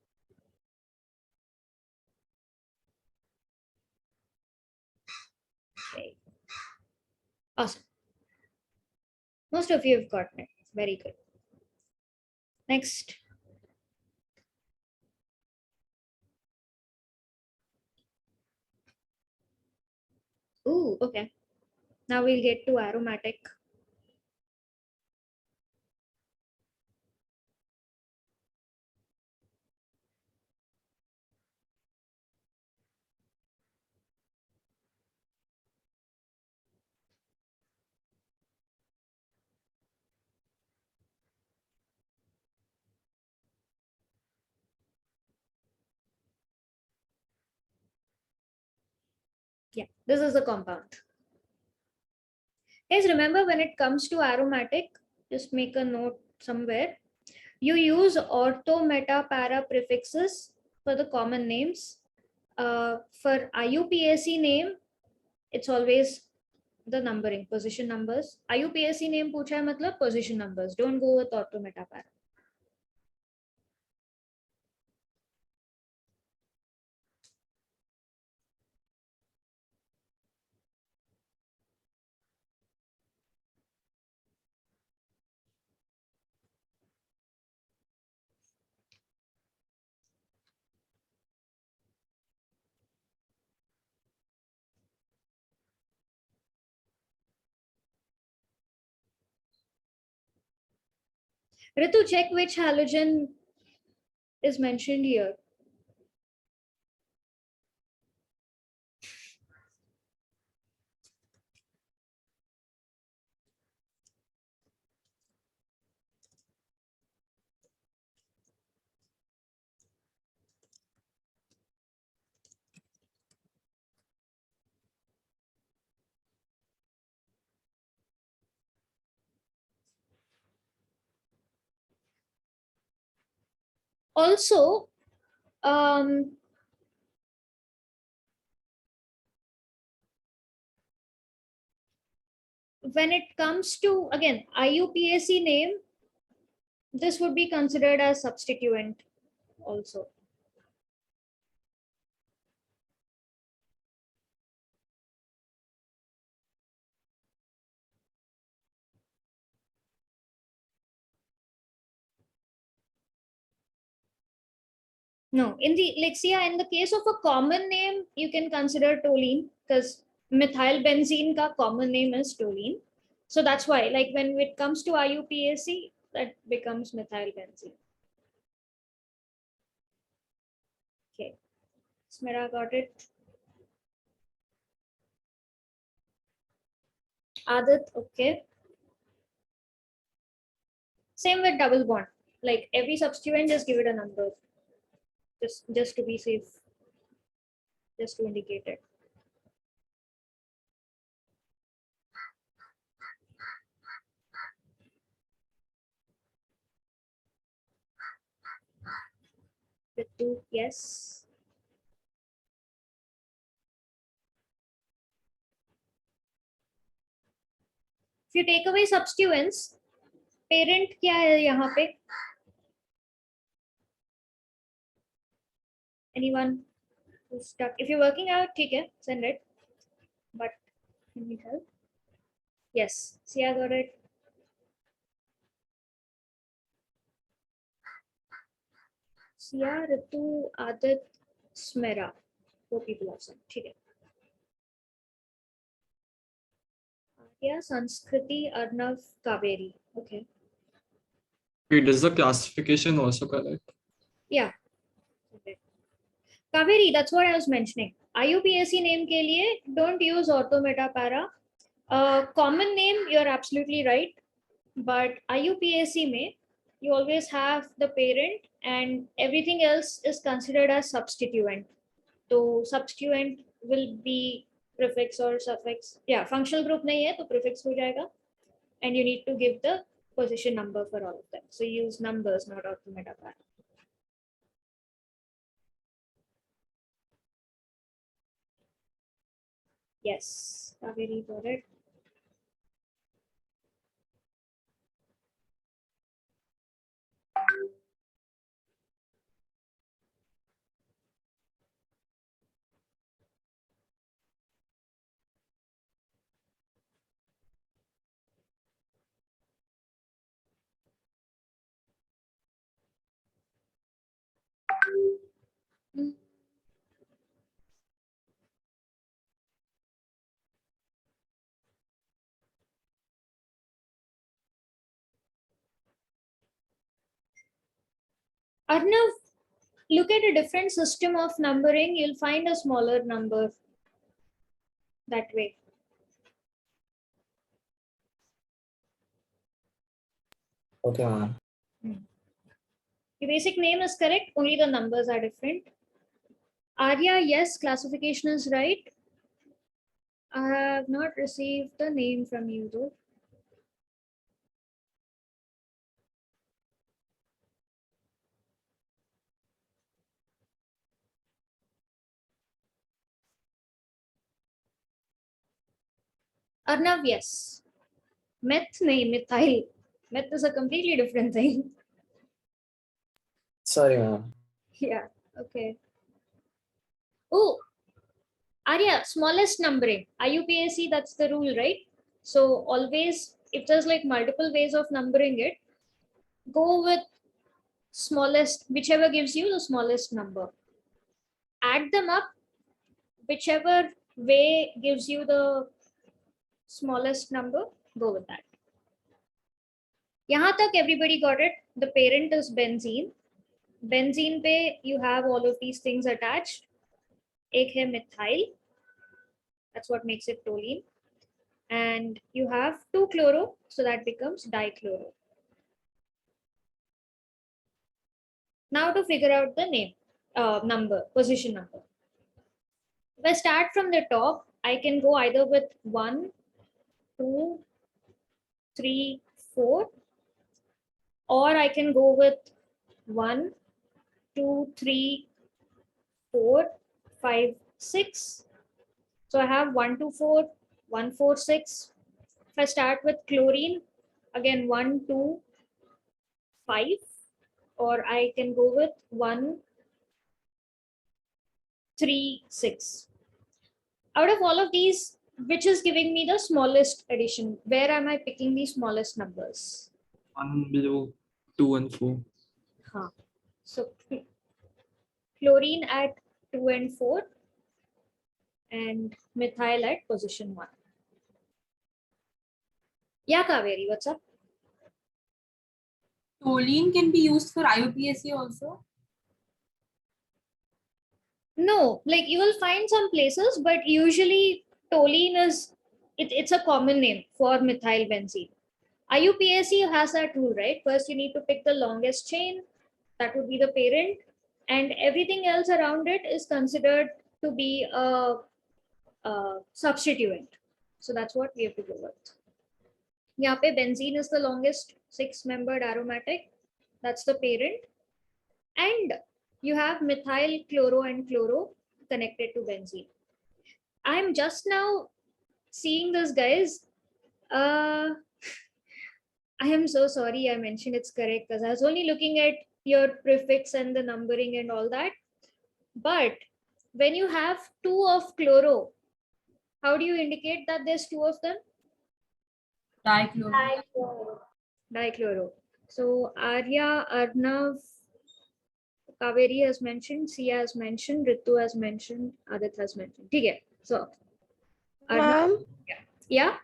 Okay. Awesome. Most of you have gotten it. Very good. Next. Ooh, okay. Now we'll get to aromatic. Yeah, this is the compound. Guys, remember when it comes to aromatic, just make a note somewhere. You use ortho, meta, para prefixes for the common names. For IUPAC name, it's always the numbering, position numbers. IUPAC name पूछा है मतलब position numbers. Don't go with ortho, meta, para. Ritu, check which halogen is mentioned here. Also, when it comes to, again, IUPAC name, this would be considered as substituent also. No, in the, like, see, in the case of a common name, you can consider toluene, because methyl benzene ka common name is toluene. So that's why, like, when it comes to IUPAC, that becomes methyl benzene. Okay, Smira got it. Adit, okay. Same with double bond. Like every substituent, just give it a number, just to be safe, just to indicate it. With two, yes. If you take away substituents, parent क्या है यहाँ पे? Anyone who's stuck? If you're working out, ठीक है, send it. But can you help? Yes, Sia got it. Sia, Ritu, Adit, Smira. 4 people have sent. ठीक है. Arya, Sanskriti, Arnav, Kaveri. Okay. Wait, is the classification also correct? Yeah. Okay. Kaveri, that's what I was mentioning. IUPAC name के लिए don't use ortho meta para. Common name, you're absolutely right. But IUPAC में, you always have the parent and everything else is considered as substituent. So substituent will be prefix or suffix. Yeah, functional group नहीं है तो prefix हो जाएगा. And you need to give the position number for all of them. So use numbers, not ortho meta para. Yes, Kaveri got it. Hmm. Arnav, look at a different system of numbering, you'll find a smaller number that way. Okay, ma'am. The basic name is correct, only the numbers are different. Arya, yes, classification is right. I have not received the name from you though. Arnav, yes. Meth, nahi, methyl. Meth is a completely different thing. Sorry, ma'am. Yeah, okay. Oh, Arya, smallest numbering. IUPAC, that's the rule, right? So always, if there's like multiple ways of numbering it, go with smallest, whichever gives you the smallest number. Add them up, whichever way gives you the smallest number, go with that. यहाँ तक everybody got it. The parent is benzene. Benzene पे you have all of these things attached. एक है methyl. That's what makes it toluene. And you have 2 chloro, so that becomes dichloro. Now to figure out the name, number, position number. If I start from the top, I can go either with 1, 2, 3, 4, or I can go with 1, 2, 3, 4, 5, 6. So I have 1, 2, 4, 1, 4, 6. If I start with chlorine, again 1, 2, 5, or I can go with 1, 3, 6. Out of all of these, which is giving me the smallest addition? Where am I picking the smallest numbers? 1 below 2 and 4. So chlorine at 2 and 4 and methyl at position 1. Yeah, Kaveri, what's up? Toluene can be used for IUPAC also. No, like you will find some places, but usually toluene is it's a common name for methyl benzene. IUPAC has that rule, right? First, you need to pick the longest chain, that would be the parent, and everything else around it is considered to be a substituent. So that's what we have to go with. यहाँ पे benzene is the longest 6-membered aromatic. That's the parent. And you have methyl, chloro, and chloro connected to benzene. I'm just now seeing this, guys. I am so sorry I mentioned it's correct because I was only looking at your prefix and the numbering and all that. But when you have 2 of chloro, how do you indicate that there's 2 of them? Dichloro. Dichloro. So Arya, Arnav, Kaveri has mentioned, Sia has mentioned, Ritu has mentioned, Adit has mentioned. Okay. So Arnav, Ma'am, yeah.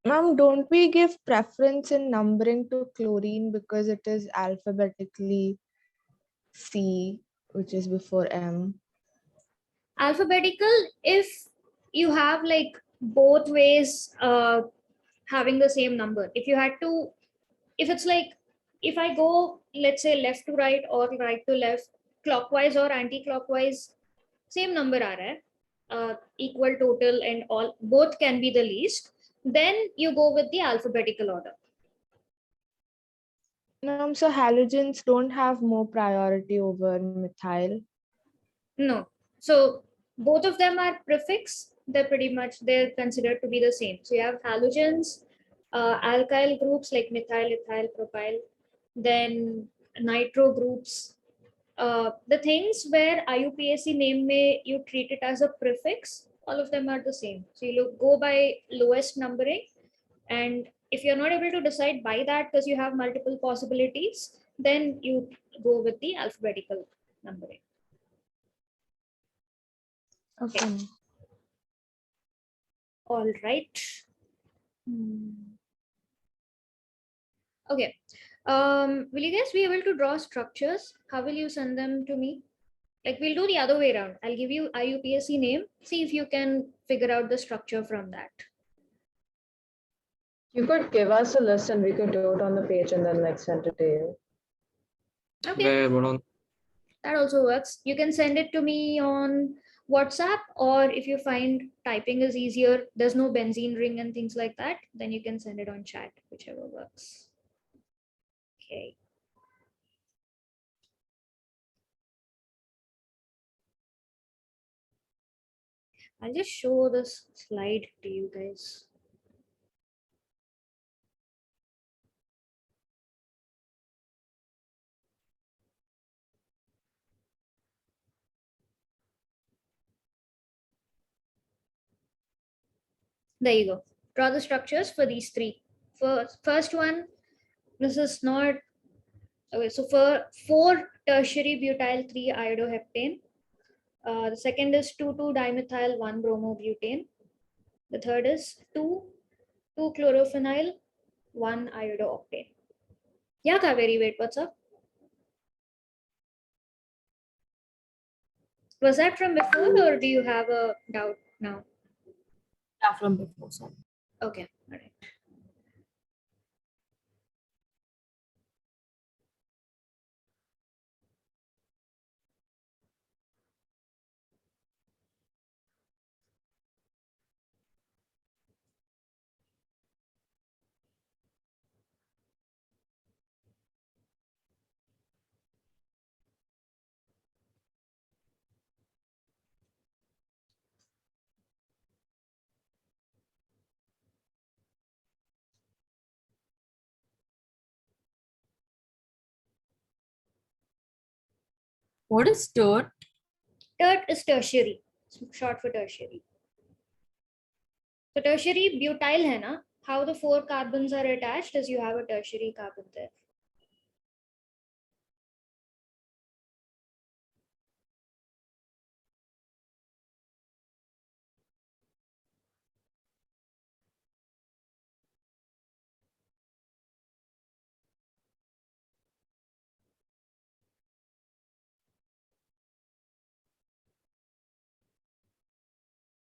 ma'am, don't we give preference in numbering to chlorine because it is alphabetically C, which is before M? Alphabetical if you have like both ways having the same number. If you had to, if it's like, if I go, let's say left to right or right to left, clockwise or anti-clockwise, same number aa raha hai, equal total and all, both can be the least, then you go with the alphabetical order. Ma'am, so halogens don't have more priority over methyl. No. So both of them are prefix. They're pretty much, they're considered to be the same. So you have halogens, alkyl groups like methyl, ethyl, propyl, then nitro groups. The things where IUPAC name may you treat it as a prefix, all of them are the same. So you go by lowest numbering, and if you're not able to decide by that because you have multiple possibilities, then you go with the alphabetical numbering. Okay. All right. Okay. Will you guys be able to draw structures? How will you send them to me? Like we'll do the other way around. I'll give you IUPAC name. See if you can figure out the structure from that. You could give us a list and we could do it on the page and then like send it to you. Okay. Where, what on? That also works. You can send it to me on WhatsApp, or if you find typing is easier, there's no benzene ring and things like that, then you can send it on chat, whichever works. Okay. I'll just show this slide to you guys. There you go. Draw the structures for these three. First one, this is not, okay, so for 4 tertiary butyl 3 iodoheptane. The second is 2,2-dimethyl 1-bromobutane. The third is 2,2-chlorophenyl 1 iodooctane. Yeah, Kaveri, wait, what's up? Was that from before or do you have a doubt now? Yeah, from before. Sorry. Okay, all right. What is dirt? Tert is tertiary, short for tertiary. So tertiary butyl hai na? How the 4 carbons are attached is you have a tertiary carbon there.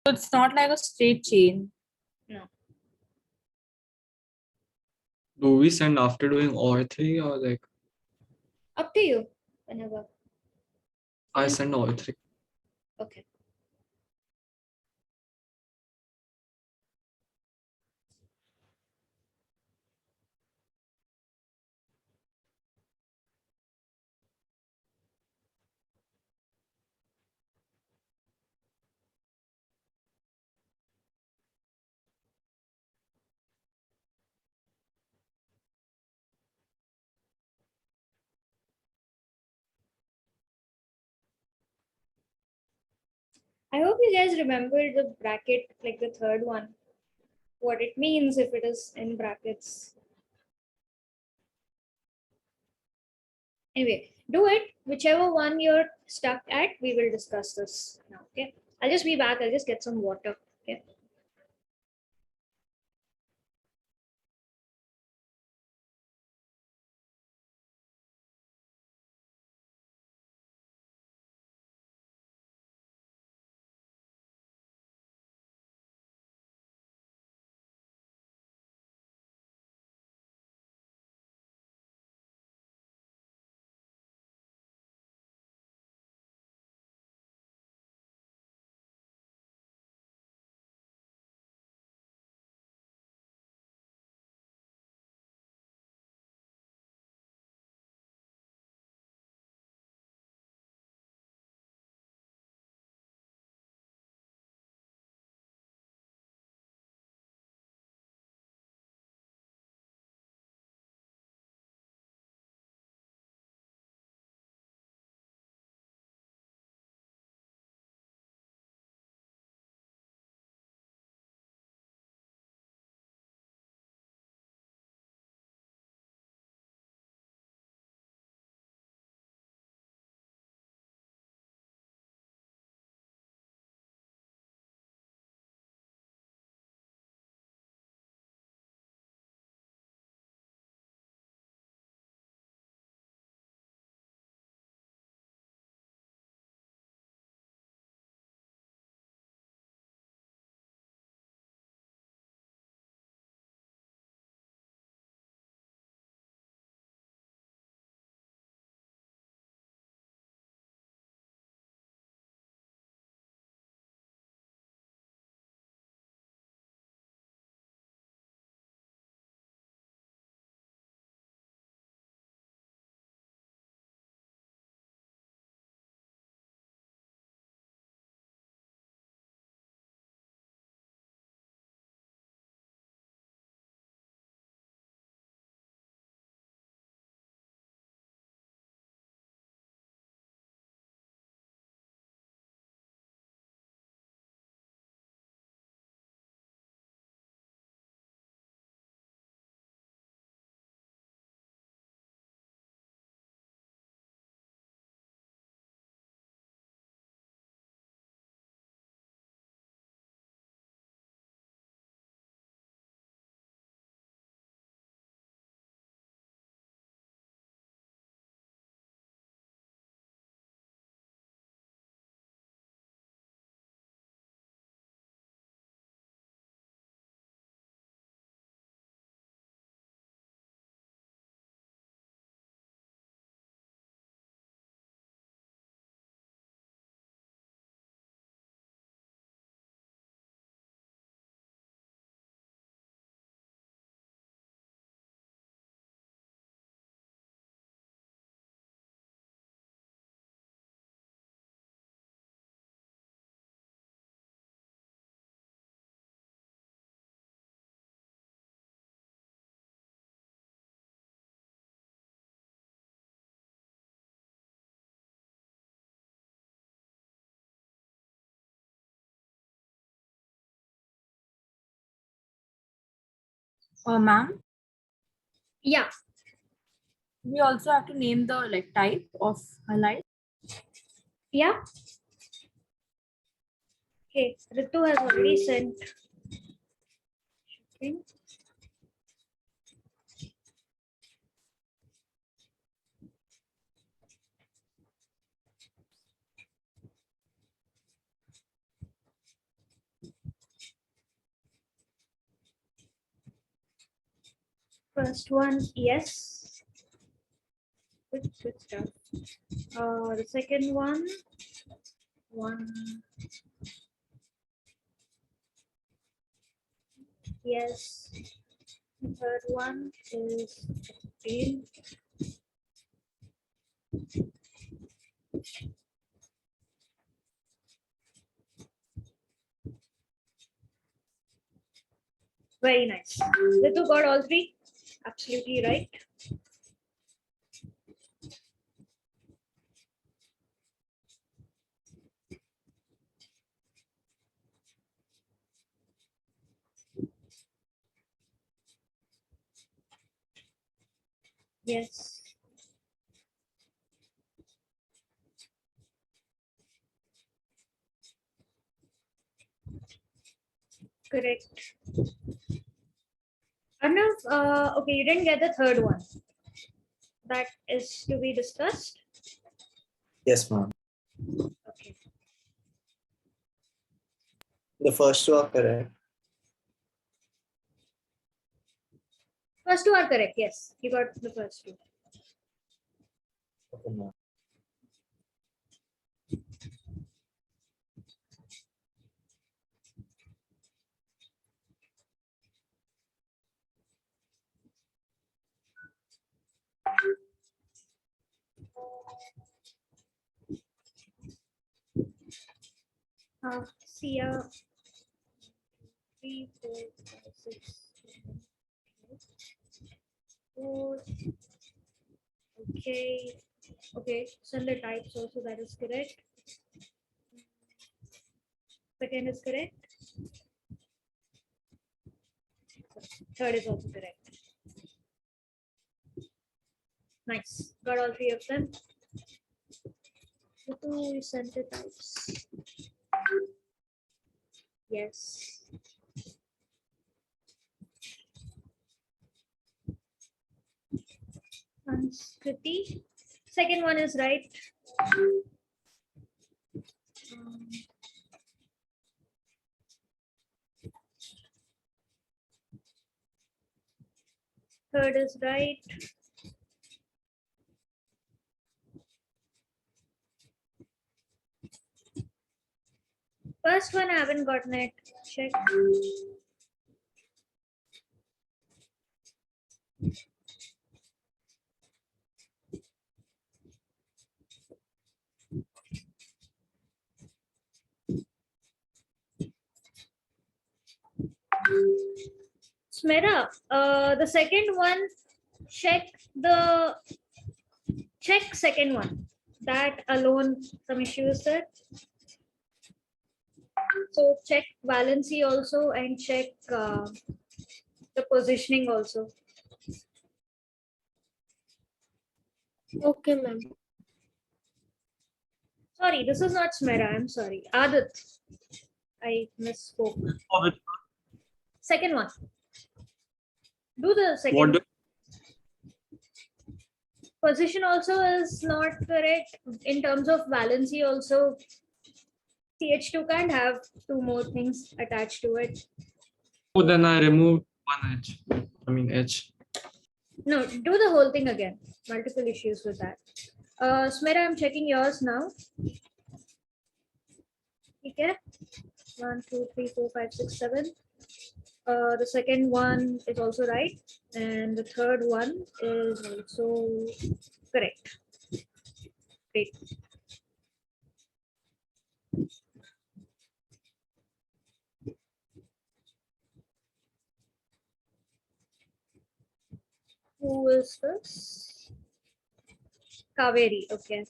So it's not like a straight chain. No. Do we send after doing all three or like Up to you, whenever. I send all three? Okay. I hope you guys remember the bracket, like the third one, what it means if it is in brackets. Anyway, do it. Whichever one you're stuck at, we will discuss this now. Okay. I'll just be back. I'll just get some water. Okay. Ma'am, Yeah. we also have to name the like type of halide. Yeah. Okay. Ritu has already sent. Okay. First one, yes. Good stuff. The second one, yes. The third one is 15. Very nice. Ritu got all three. Absolutely right. Yes. Correct. Arnav, okay, you didn't get the third one. That is to be discussed. Yes, ma'am. Okay. The first two are correct. First two are correct. Yes, you got the first two. Okay, ma'am. See ya. 3, 4, 5, 6, 7, 4. Okay. Okay. Send the types also. That is correct. Second is correct. Third is also correct. Nice. Got all three of them. Ritu, you sent the types. Yes. Sanskriti. Second one is right. Third is right. First one I haven't gotten it. Check. Smera, the second one, check second one. That alone, some issues there. So check valency also and check the positioning also. Okay, ma'am. Sorry, this is not Smera. I'm sorry. Adit. I misspoke. Second one. Do the second What do one. Position also is not correct. In terms of valency also, CH2 can't have two more things attached to it. Oh, then I removed one edge. I mean edge. No, do the whole thing again. Multiple issues with that. Smera, I'm checking yours now. Okay. 1, 2, 3, 4, 5, 6, 7. The second one is also right. And the third one is also correct. Great. Who is this? Kaveri. Okay.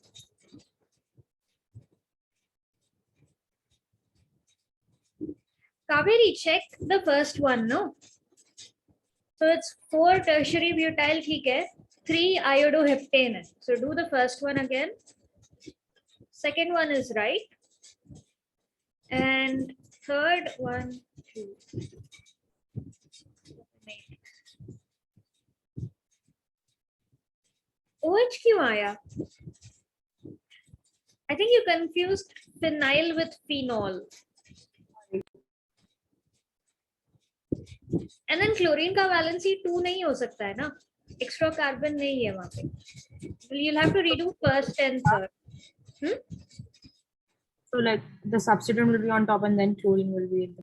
Kaveri, check the first one, no? So it's 4 tertiary butyl, ठीक है, 3 iodoheptane है. So do the first one again. Second one is right. And third one, 2. OH क्यों आया? I think you confused phenyl with phenol. And then chlorine का valency 2 नहीं हो सकता है ना? Extra carbon नहीं है वहाँ पे. You'll have to redo first and third. So like the substituent will be on top and then chlorine will be in the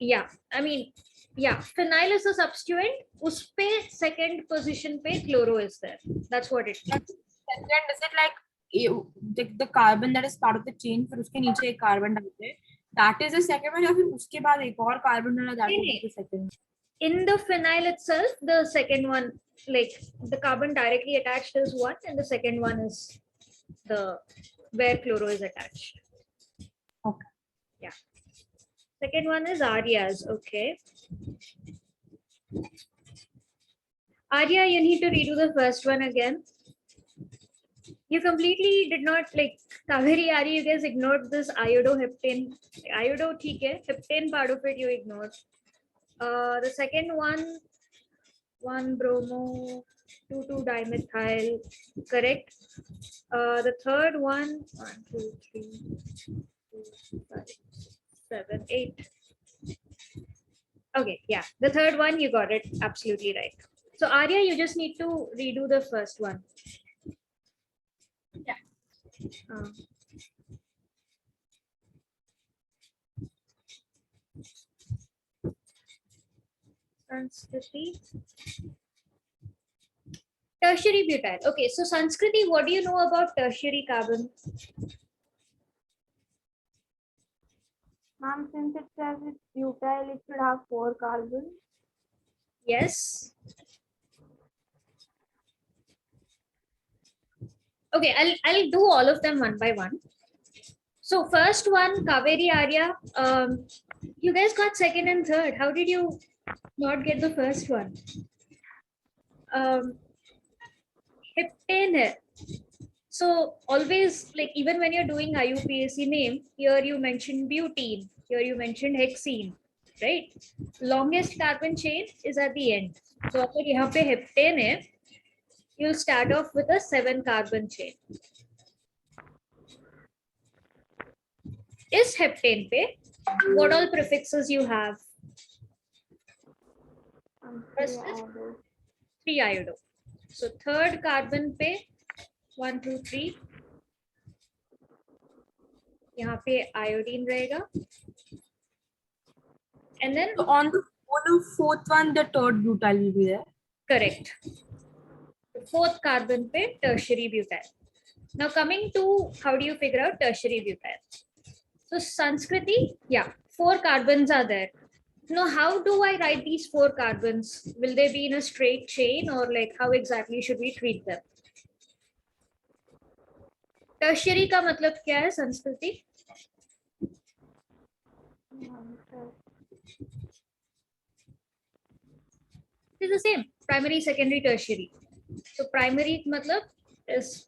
Yeah, I mean, yeah, phenyl is a substituent. Uspe second position pe chloro is there. That's what it means. second. Is it like the carbon that is part of the chain फिर उसके नीचे एक carbon डालते हैं, that is the second one, या फिर उसके बाद एक और carbon डाला, that is the second? In the phenyl itself, the second one, like the carbon directly attached is one, and the second one is the where chloro is attached. Okay. Yeah. Second one is Arya's. Okay. Arya, you need to redo the first one again. You completely did not like Kaveri Arya. You guys ignored this iodoheptane. Iodo, theek hai. Heptane part of it you ignored. The second one, 1 bromo, 2 dimethyl, correct. The third one, 1 2 3 4 5 7 8. Okay, yeah, the third one you got it absolutely right. So Arya, you just need to redo the first one. Yeah. Sanskriti. Tertiary butyl. Okay, so Sanskriti, what do you know about tertiary carbon? Ma'am, since it says it's butyl, it should have 4 carbons. Yes. Okay, I'll do all of them one by one. So first one, Kaveri Arya, you guys got second and third. How did you not get the first one? Heptane hai. So always, like even when you're doing IUPAC name, here you mentioned butene, here you mentioned hexene, right? Longest carbon chain is at the end. So अगर यहाँ पे heptane है, you'll start off with a 7 carbon chain. Is heptane pe, what all prefixes you have? First is 3 iodo. So third carbon pe 1 2 3. यहाँ पे iodine रहेगा. And then So on the fourth one, the third butyl will be there. correct. The fourth carbon pe tertiary butyl. Now coming to how do you figure out tertiary butyl? So Sanskriti, yeah, 4 carbons are there. Now how do I write these 4 carbons? Will they be in a straight chain or like how exactly should we treat them? Tertiary का मतलब क्या है संस्कृति? It is the same, primary, secondary, tertiary. So primary matlab is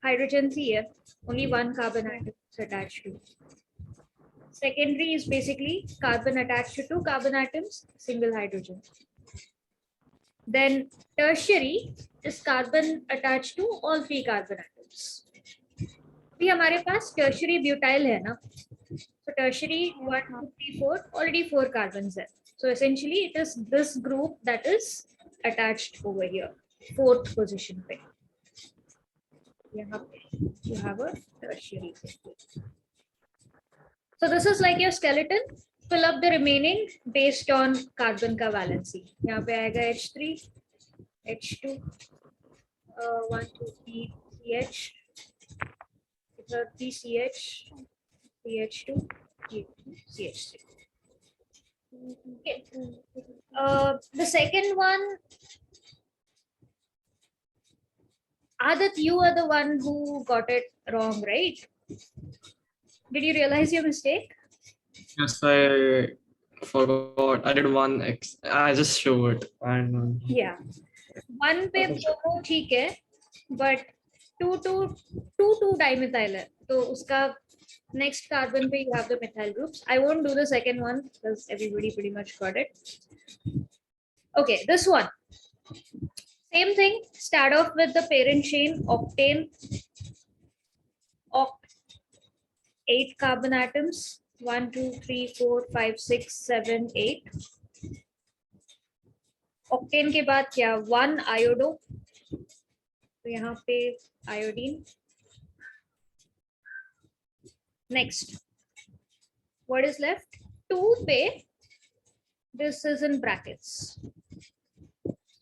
hydrogen here, only 1 carbon atom is attached to. Secondary is basically carbon attached to 2 carbon atoms, single hydrogen. Then tertiary is carbon attached to all 3 carbon atoms. अभी हमारे पास tertiary butyl है ना? So tertiary 1 2 3 4 already 4 carbons there. So essentially it is this group that is attached over here, 4th position पे. यहाँ पे you have a tertiary. So this is like your skeleton. Fill up the remaining based on carbon का valency. यहाँ पे आएगा H3, H2, 1 2 3 CH, 3 CH, CH2, CH3. Okay. The second one, Adat, you are the one who got it wrong, right? Did you realize your mistake? Yes, I forgot. I did 1x. I just show it. And Yeah. 1 पे bromo ठीक है, but 2 dimethyl है. तो उसका next carbon पे you have the methyl groups. I won't do the second one because everybody pretty much got it. Okay, this one. Same thing. Start off with the parent chain, octane, 8 carbon atoms. 1, 2, 3, 4, 5, 6, 7, 8. Octane के बाद क्या 1 iodo, तो यहाँ पे iodine. Next what is left 2 पे, this is in brackets,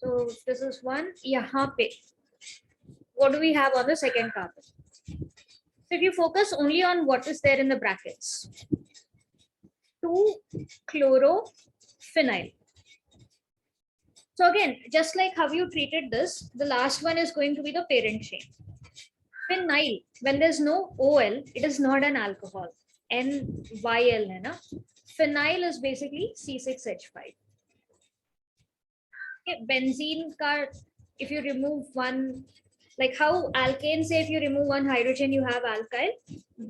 so this is 1. यहाँ पे what do we have on the second carbon? So if you focus only on what is there in the brackets, 2 chlorophenyl. So again, just like how you treated this, the last one is going to be the parent chain. Phenyl, when there's no OL, it is not an alcohol. NYL है ना? Phenyl is basically C6H5. Okay, benzene का, if you remove one, like how alkane say if you remove one hydrogen you have alkyl,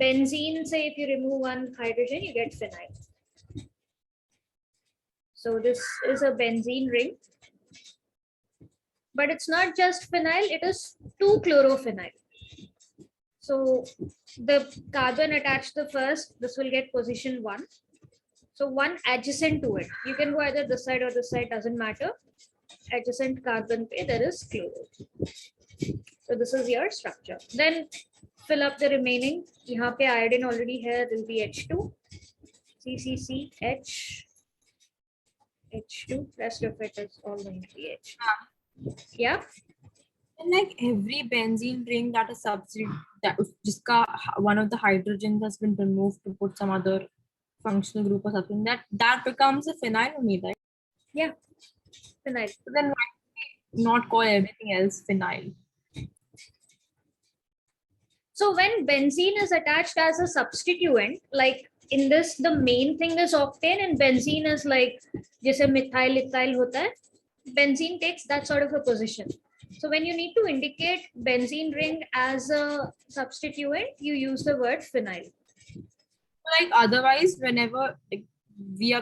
benzene say if you remove one hydrogen you get phenyl. So this is a benzene ring. But it's not just phenyl, it is 2 chlorophenyl. So the carbon attached to the first, this will get position 1. So 1 adjacent to it. You can go either this side or this side, doesn't matter. Adjacent carbon pe there is chloro. So this is your structure. Then fill up the remaining. Yahan pe iodine already here, there will be H2. CCCH. H2. Rest of it is all going to be H. Yeah. And like every benzene ring that is substitute, that jiska one of the hydrogens has been removed to put some other functional group or something, that becomes a phenyl only, right? Yeah. Phenyl. So then why do we not call everything else phenyl? So when benzene is attached as a substituent, like in this, the main thing is octane and benzene is like, जैसे methyl ethyl होता है, benzene takes that sort of a position. So when you need to indicate benzene ring as a substituent, you use the word phenyl. Like otherwise, whenever we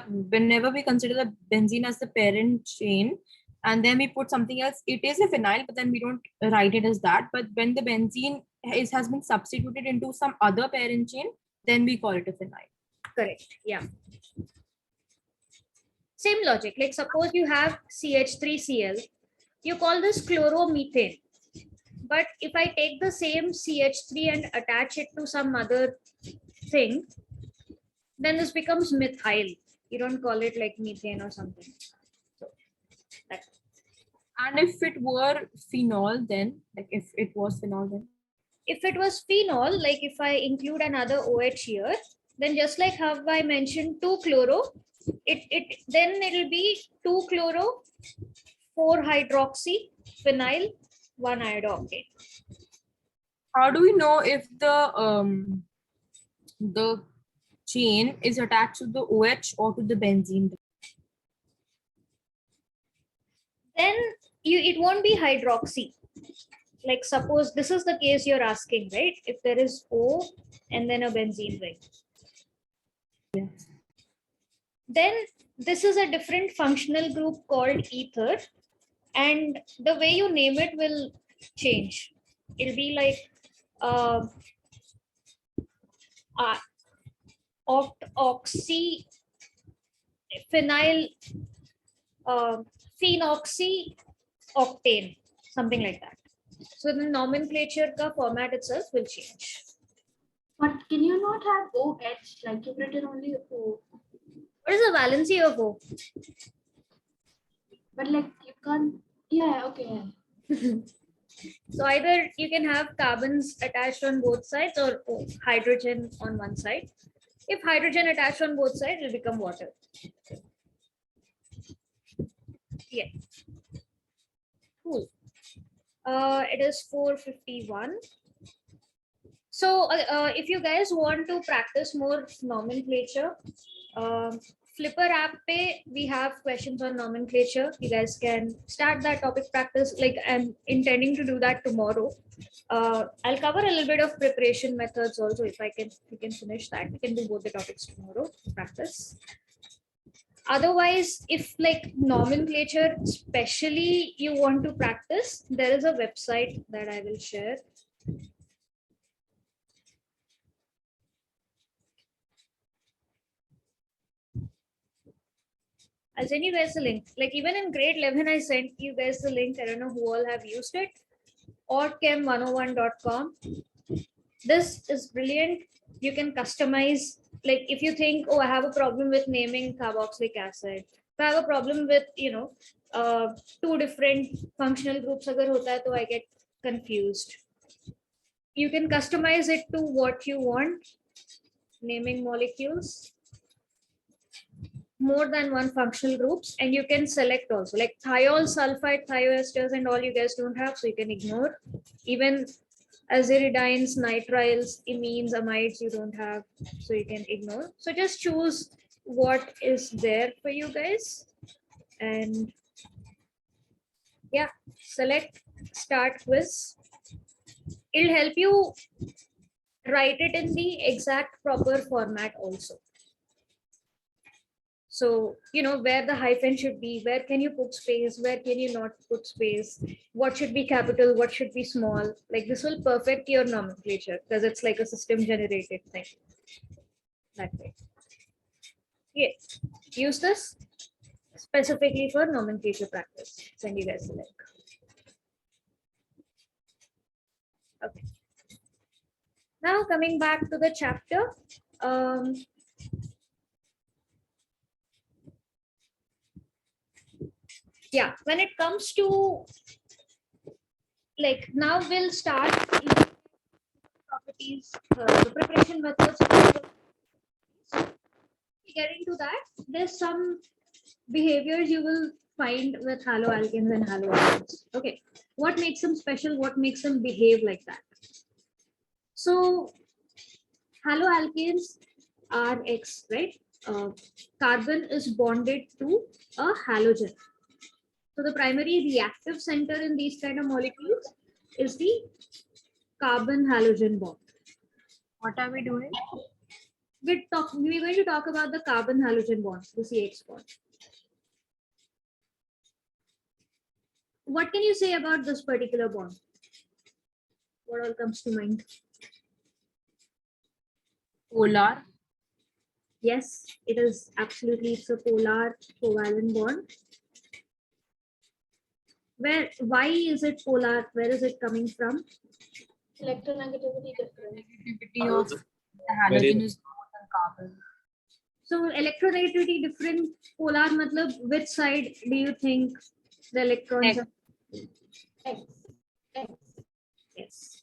consider the benzene as the parent chain, and then we put something else, it is a phenyl, but then we don't write it as that. But when the benzene has been substituted into some other parent chain, then we call it a phenyl. Correct. Yeah. Same logic. Like suppose you have CH3Cl, you call this chloromethane. But if I take the same CH3 and attach it to some other thing, then this becomes methyl. You don't call it like methane or something. So, that. And if it were phenol, then like if it was phenol, then If it was phenol, like if I include another OH here, then just like how I mentioned 2 chloro, then it'll be 2 chloro, 4 hydroxy, phenyl, 1 iodoctane. how do we know if the chain is attached to the OH or to the benzene? Then it won't be hydroxy. Like suppose this is the case you're asking, right? If there is O and then a benzene ring. Yes. Then this is a different functional group called ether, and the way you name it will change. It'll be like oxy phenyl phenoxy octane, something like that. So the nomenclature ka format itself will change. But can you not have OH? Like you've written only O. What is the valency of O? But like you can't. Yeah. Okay. So either you can have carbons attached on both sides or hydrogen on one side. If hydrogen attached on both sides, it will become water. Yeah. Cool. It is 4:51. So if you guys want to practice more nomenclature, Flipper app pe we have questions on nomenclature. You guys can start that topic practice. Like I'm intending to do that tomorrow. I'll cover a little bit of preparation methods also. If we can finish that, we can do both the topics tomorrow practice. Otherwise, if like nomenclature especially you want to practice, there is a website that I will share. I'll send you guys the link. Like even in grade 11, I sent you guys the link. I don't know who all have used it. Orchem101.com. This is brilliant. You can customize. Like if you think, oh, I have a problem with naming carboxylic acid. If I have a problem with, two different functional groups, agar hota hai, to I get confused. You can customize it to what you want. Naming molecules. More than one functional groups, and you can select also like thiol, sulfide, thioesters, and all you guys don't have, so you can ignore. Even aziridines, nitriles, amines, amides you don't have, so you can ignore. So just choose what is there for you guys, and yeah, select start quiz. It'll help you write it in the exact proper format also. So, where the hyphen should be, where can you put space, where can you not put space, what should be capital, what should be small. Like this will perfect your nomenclature because it's like a system generated thing. That way. Yeah. Use this specifically for nomenclature practice. Send you guys the link. Okay. Now coming back to the chapter. Yeah, when it comes to like now we'll start properties, the preparation methods. Get into that. There's some behaviors you will find with haloalkanes and haloarenes. Okay, what makes them special? What makes them behave like that? So haloalkanes are X, right? Carbon is bonded to a halogen. So the primary reactive center in these kind of molecules is the carbon halogen bond. What are we doing? We're going to talk about the carbon halogen bonds, the CH bond. What can you say about this particular bond? What all comes to mind? Polar. Yes, it is absolutely, it's a polar covalent bond. Why is it polar? Where is it coming from? Electronegativity difference. Negativity of the halogen is more than carbon. So electronegativity different, polar matlab, which side do you think the electrons are? X. X. Yes,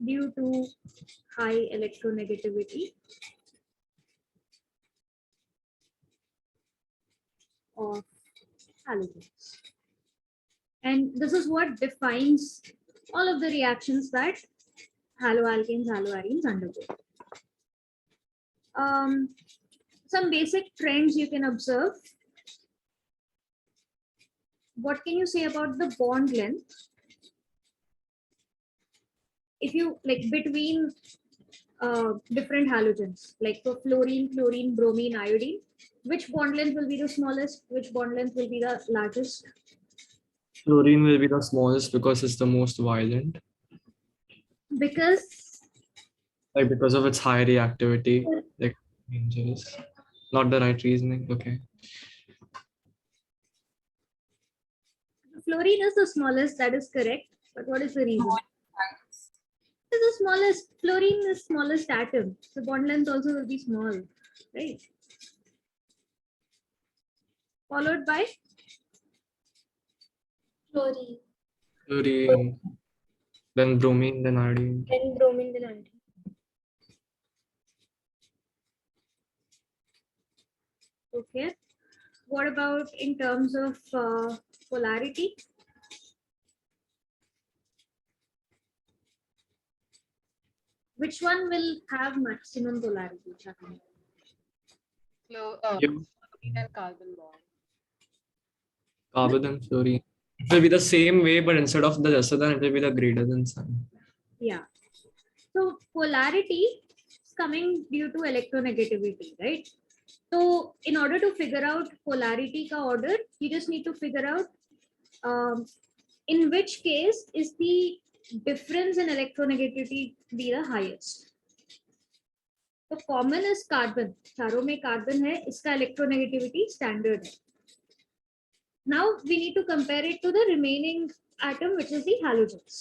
due to high electronegativity of halogens. And this is what defines all of the reactions that haloalkanes, haloarenes undergo. Some basic trends you can observe. What can you say about the bond length? If you like between different halogens, like for fluorine, chlorine, bromine, iodine, which bond length will be the smallest? Which bond length will be the largest? Fluorine will be the smallest because it's the most violent. Because Because of its high reactivity, like dangerous. Not the right reasoning. Okay. fluorine is the smallest, that is correct. But what is the reason? It is the smallest. Fluorine is smallest atom. The bond length also will be small, right? Followed by Fluorine. Fluorine, then bromine, then iodine. Then bromine, then iodine. okay. What about in terms of polarity? Which one will have maximum polarity? So, and carbon bond. Carbon and fluorine. It will be the same way, but instead of the lesser than, it will be the greater than sign. Yeah. So polarity is coming due to electronegativity, right? So in order to figure out polarity ka order, you just need to figure out in which case is the difference in electronegativity be the highest. तो common is carbon, चारों में carbon है, इसका electronegativity standard है. Now we need to compare it to the remaining atom which is the halogens.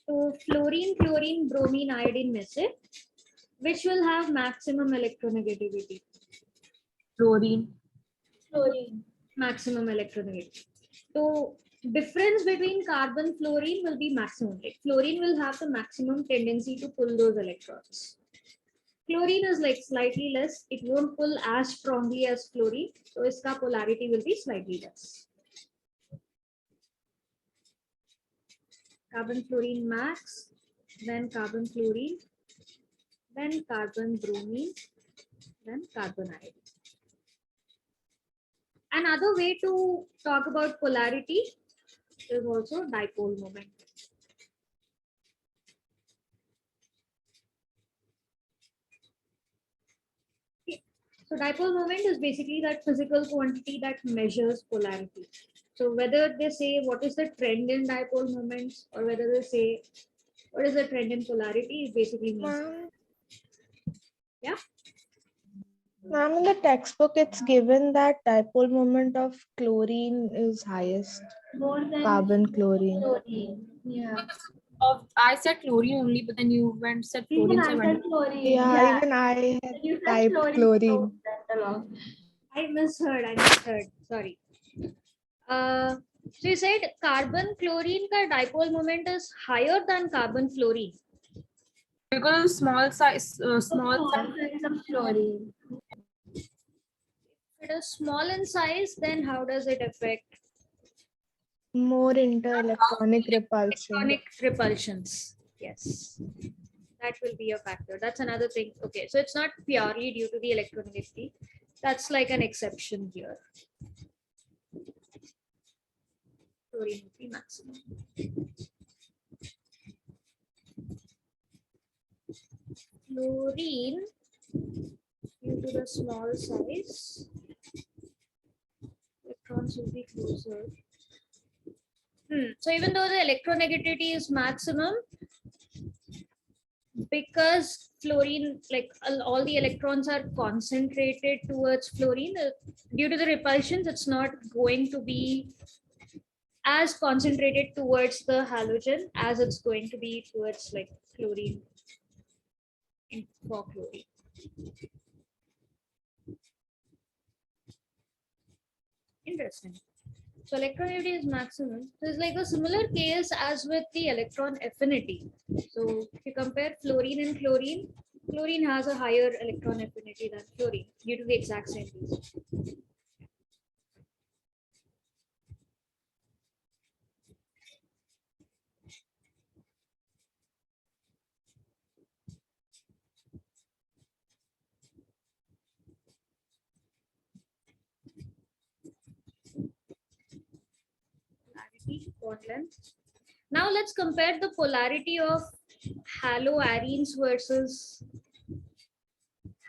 तो fluorine, chlorine, bromine, iodine में से which will have maximum electronegativity? Fluorine. Maximum electronegativity. So difference between carbon fluorine will be maximum. Like fluorine will have the maximum tendency to pull those electrons. Chlorine is like slightly less. It won't pull as strongly as fluorine. So its polarity will be slightly less. Carbon fluorine max, then carbon fluorine, then carbon bromine, then carbon iodine. Another way to talk about polarity is also dipole moment. So dipole moment is basically that physical quantity that measures polarity. So whether they say what is the trend in dipole moments or whether they say what is the trend in polarity, it basically means. Ma'am, Yeah. ma'am, in the textbook, it's given that dipole moment of chlorine is highest. More than Carbon chlorine. Yeah. I said chlorine only, but then you went said Even fluorine. So I I said went, chlorine. Yeah, even I had You said typed chlorine. Along. I misheard. Sorry. So you said carbon chlorine ka dipole moment is higher than carbon fluorine. because small size, small size. size of fluorine. If it is small in size, then how does it affect More inter-electronic repulsion. electronic repulsions? Yes, that will be a factor. That's another thing. Okay, so it's not purely due to the electronegativity. That's like an exception here. Fluorine would be maximum. Fluorine, due to the small size, electrons will be closer. So even though the electronegativity is maximum, because fluorine, like all the electrons are concentrated towards fluorine, due to the repulsions, it's not going to be as concentrated towards the halogen as it's going to be towards like fluorine for chlorine. Interesting. So electronegativity is maximum. So it's like a similar case as with the electron affinity. So if you compare fluorine and chlorine, chlorine has a higher electron affinity than fluorine due to the exact same reason. Polarity, bond length. Now let's compare the polarity of haloarenes versus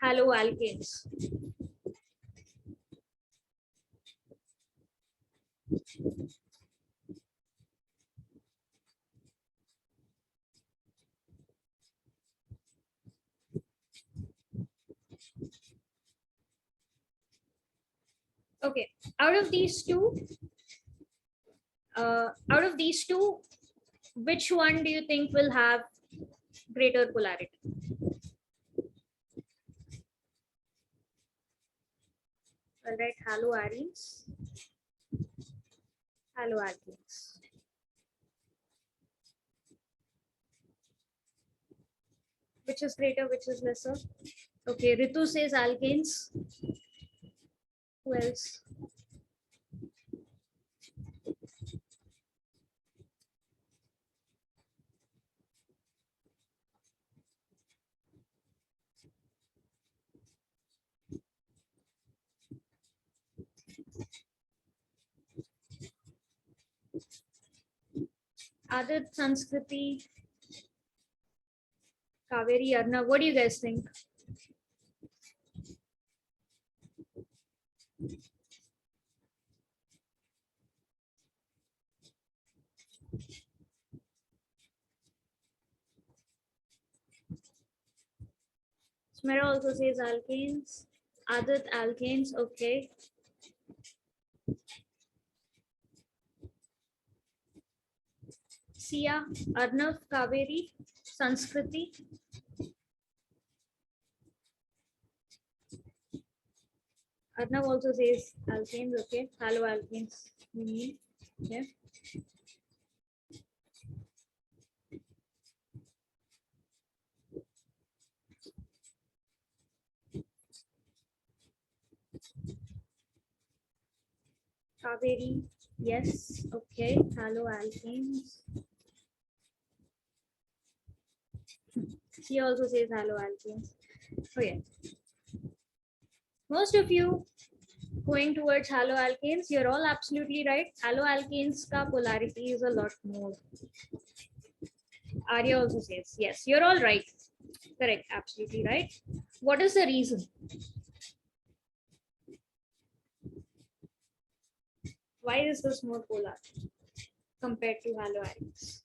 haloalkanes. Okay, out of these two, which one do you think will have greater polarity? All right, haloarenes, haloalkanes. Which is greater, which is lesser? Okay, Ritu says alkanes. Who else? Adit, Sanskriti, Kaveri, Arnav, what do you guys think? Smera also says alkanes. Adit, alkanes, okay. Sia, Arnav, Kaveri, Sanskriti. Arnav also says alkanes, okay. Haloalkanes. Yeah. Kaveri, yes, okay. Haloalkanes. She also says haloalkanes. Okay. Most of you going towards haloalkanes, you're all absolutely right. Haloalkanes ka polarity is a lot more. Arya also says, yes, you're all right. Correct, absolutely right. What is the reason? Why is this more polar compared to haloarenes?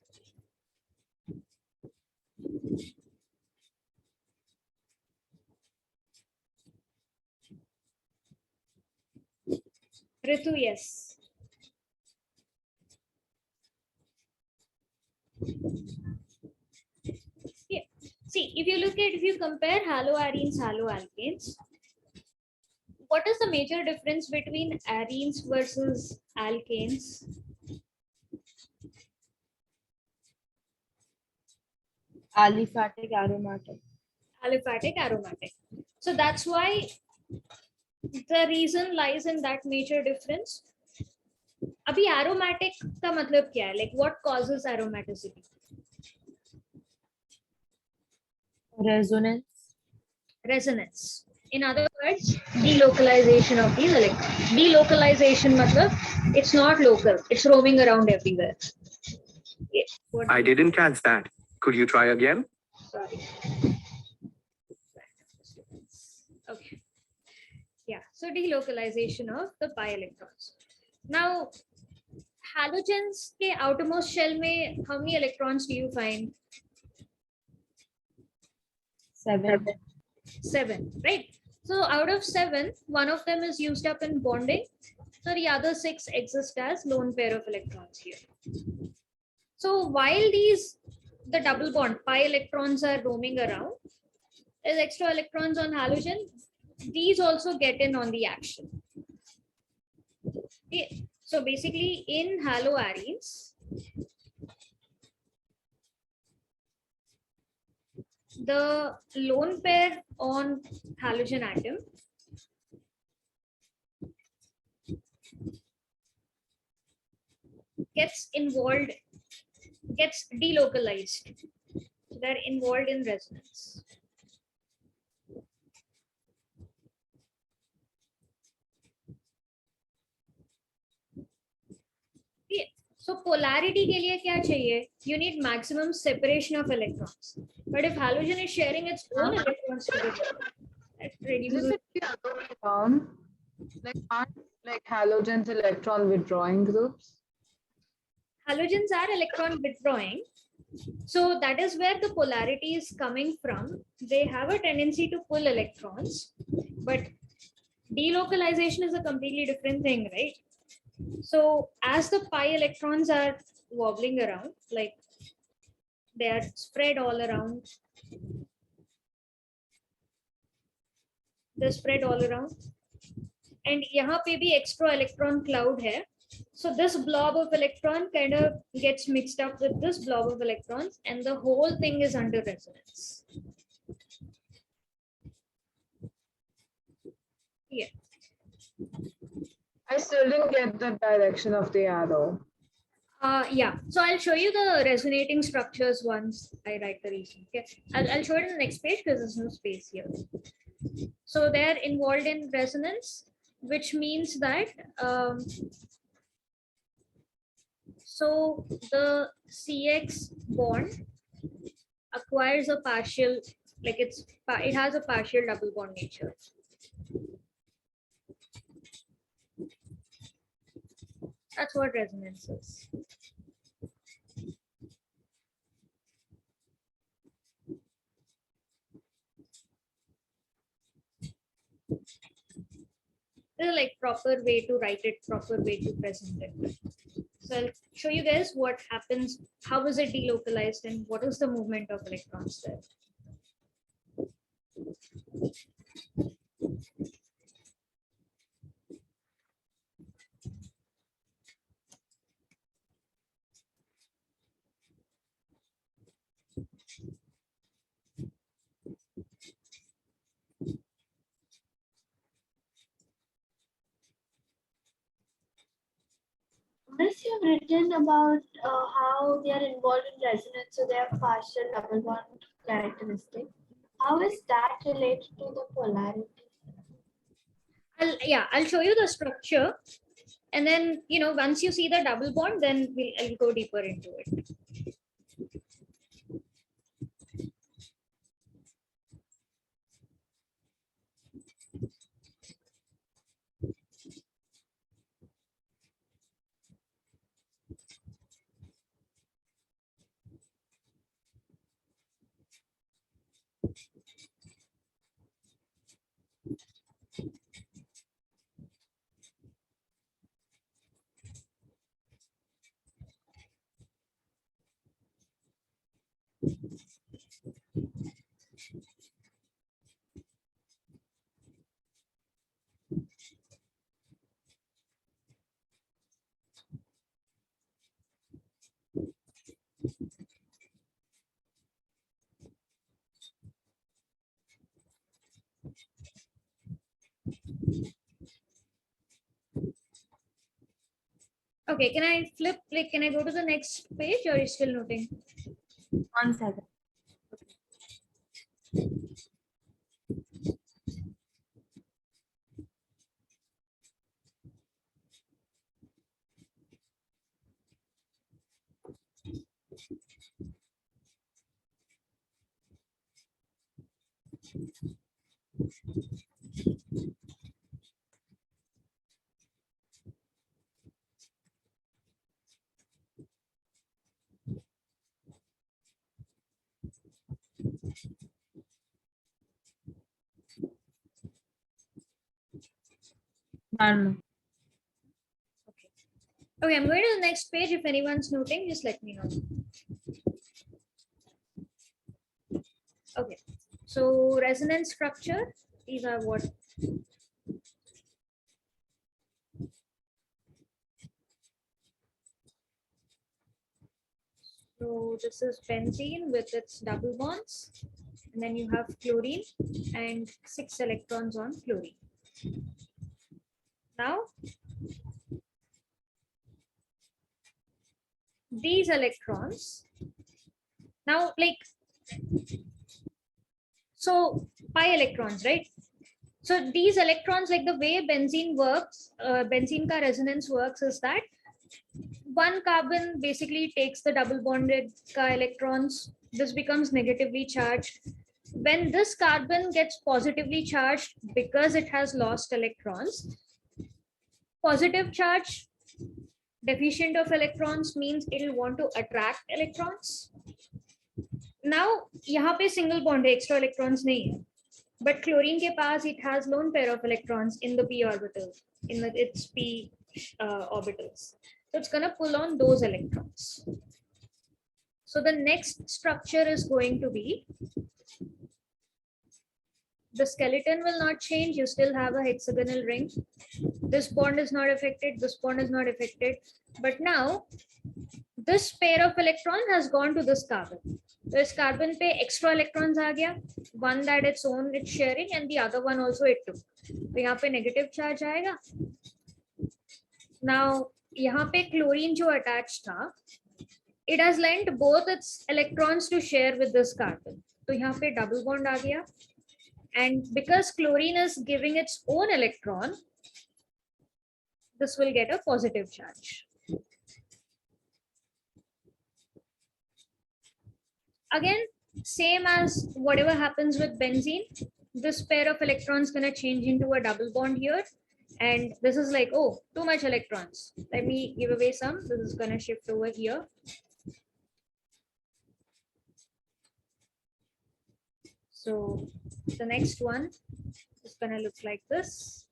Ritu, yes. Yeah. See, if you compare haloarenes, haloalkanes, what is the major difference between arenes versus alkanes? Aliphatic, aromatic. Aliphatic, aromatic. So that's why the reason lies in that major difference. अभी aromatic का मतलब क्या है? Like what causes aromaticity? Resonance. Resonance. In other words, delocalization of these electrons. Delocalization matlab it's not local, it's roaming around everywhere. Yeah. I didn't catch that. Could you try again? Sorry. Okay. Yeah, so delocalization of the pi electrons. Now, halogens के outermost shell में how many electrons do you find? 7. 7, right? So out of 7, one of them is used up in bonding. So the other 6 exist as lone pair of electrons here. So while the double bond pi electrons are roaming around, there's extra electrons on halogen. These also get in on the action. Okay. So basically in haloarenes, the lone pair on halogen atom gets delocalized. So they're involved in resonance. Okay. So polarity के लिए क्या चाहिए? You need maximum separation of electrons. But if halogen is sharing its own electrons together, that reduces. Isn't it the other way around? Like, aren't like halogens electron withdrawing groups? Halogens are electron withdrawing. So that is where the polarity is coming from. They have a tendency to pull electrons, but delocalization is a completely different thing, right? So as the pi electrons are wobbling around, like they are spread all around, they're spread all around, and यहाँ पे भी extra electron cloud है. So this blob of electron kind of gets mixed up with this blob of electrons, and the whole thing is under resonance. Yeah. I still didn't get the direction of the arrow. Yeah, so I'll show you the resonating structures once I write the reason. Okay, I'll show it in the next page because there's no space here. So they're involved in resonance, which means that So the CX bond acquires a partial, like it has a partial double bond nature. That's what resonance is. This is like proper way to write it, proper way to present it. So I'll show you guys what happens, how is it delocalized, and what is the movement of electrons there. Miss, you've written about how they are involved in resonance, so they have partial double bond characteristic. How is that related to the polarity? I'll show you the structure, and then once you see the double bond, then I'll go deeper into it. Okay, can I flip, like, can I go to the next page, or are you still noting? 1 second. Done. Okay, I'm going to the next page. If anyone's noting, just let me know. Okay, so resonance structure, these are what. So this is benzene with its double bonds, and then you have chlorine and 6 electrons on chlorine. Now, these electrons, now like, so pi electrons, right? So these electrons, like the way benzene works, benzene ka resonance works is that one carbon basically takes the double bonded ka electrons. This becomes negatively charged. When this carbon gets positively charged because it has lost electrons, positive charge deficient of electrons means it will want to attract electrons. Now, यहाँ पे single bond है, extra electrons नहीं है. But chlorine के पास it has lone pair of electrons in the p orbital, in its p orbitals. So it's gonna pull on those electrons. So the next structure is going to be, the skeleton will not change. You still have a hexagonal ring. This bond is not affected. This bond is not affected. But now this pair of electron has gone to this carbon. This carbon पे extra electrons आ गया. One that its own it's sharing, and the other one also it took. तो यहाँ पे negative charge आएगा. Now यहाँ पे chlorine जो attached था, it has lent both its electrons to share with this carbon. तो यहाँ पे double bond आ गया. And because chlorine is giving its own electron, this will get a positive charge. again, same as whatever happens with benzene, this pair of electrons gonna change into a double bond here. And this is like, oh, too much electrons. Let me give away some. This is gonna shift over here. So the next one is gonna look like this.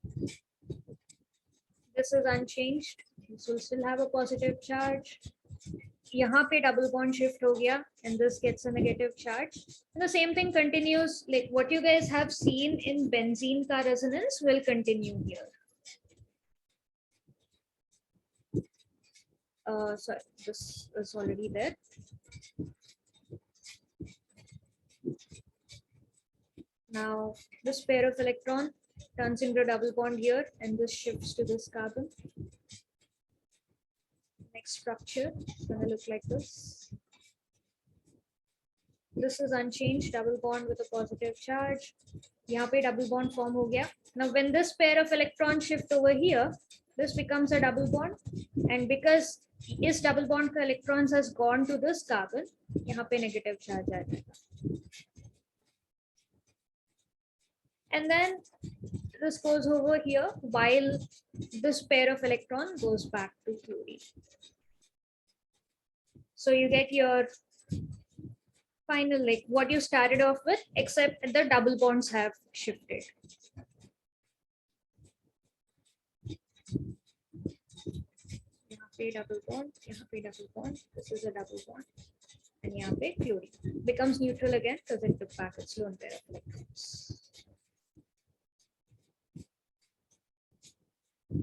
This is unchanged. This will still have a positive charge. यहाँ पे double bond shift हो गया and this gets a negative charge. And the same thing continues, like what you guys have seen in benzene का resonance will continue here. Sorry, this is already there. Now this pair of electron turns into a double bond here and this shifts to this carbon. Next structure is going to look like this. This is unchanged, double bond with a positive charge. यहाँ पे double bond form हो गया. Now when this pair of electrons shift over here, this becomes a double bond, and because this double bond का electrons has gone to this carbon, यहाँ पे negative charge आ जाएगा. And then this goes over here while this pair of electron goes back to chlorine. So you get your final, like what you started off with, except the double bonds have shifted. यहाँ पे double bond, यहाँ पे double bond, this is a double bond, and यहाँ पे chlorine becomes neutral again because it took back its lone pair of electrons.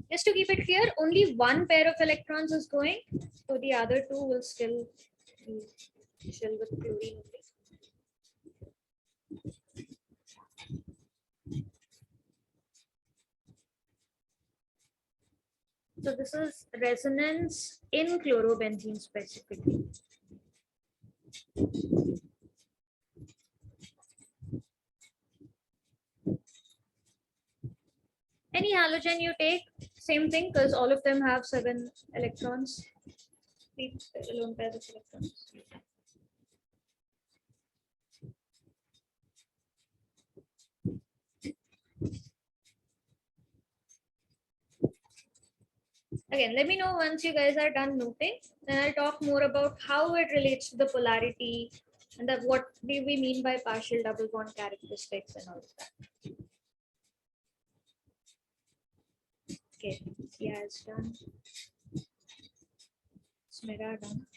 Just to keep it clear, only one pair of electrons is going, so the other two will still be chill with chlorine only. So this is resonance in chlorobenzene specifically. Any halogen you take, same thing, because all of them have 7 electrons, 3 lone pairs of electrons. Again, let me know once you guys are done noting, then I'll talk more about how it relates to the polarity and that what do we mean by partial double bond characteristics and all of that. Okay, yeah, it's done. Smira done.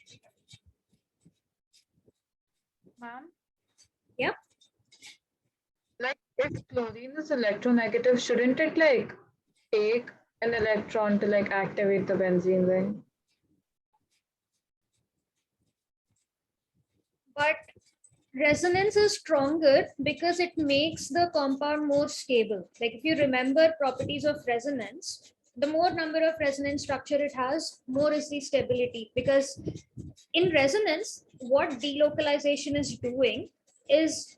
Ma'am? Yep. Like if chlorine is electronegative, shouldn't it like take an electron to like activate the benzene ring? But resonance is stronger because it makes the compound more stable. Like if you remember properties of resonance, the more number of resonance structure it has, more is the stability. Because in resonance, what delocalization is doing is,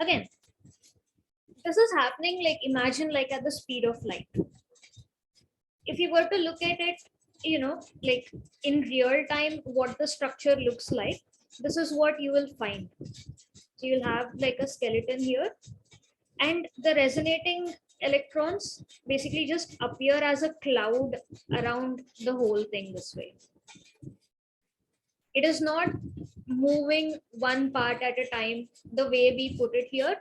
again, this is happening, like imagine like at the speed of light. If you were to look at it, you know, like in real time, what the structure looks like, this is what you will find. So you'll have like a skeleton here, and the resonating electrons basically just appear as a cloud around the whole thing this way. It is not moving one part at a time the way we put it here.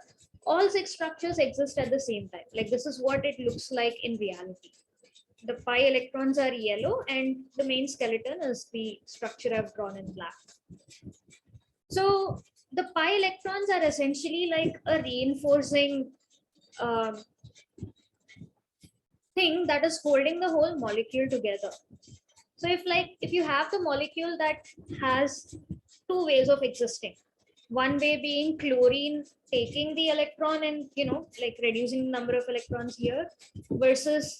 All 6 structures exist at the same time. Like this is what it looks like in reality. The pi electrons are yellow and the main skeleton is the structure I've drawn in black. So the pi electrons are essentially like a reinforcing thing that is holding the whole molecule together. So if you have the molecule that has 2 ways of existing, one way being chlorine taking the electron and, you know, like reducing the number of electrons here, versus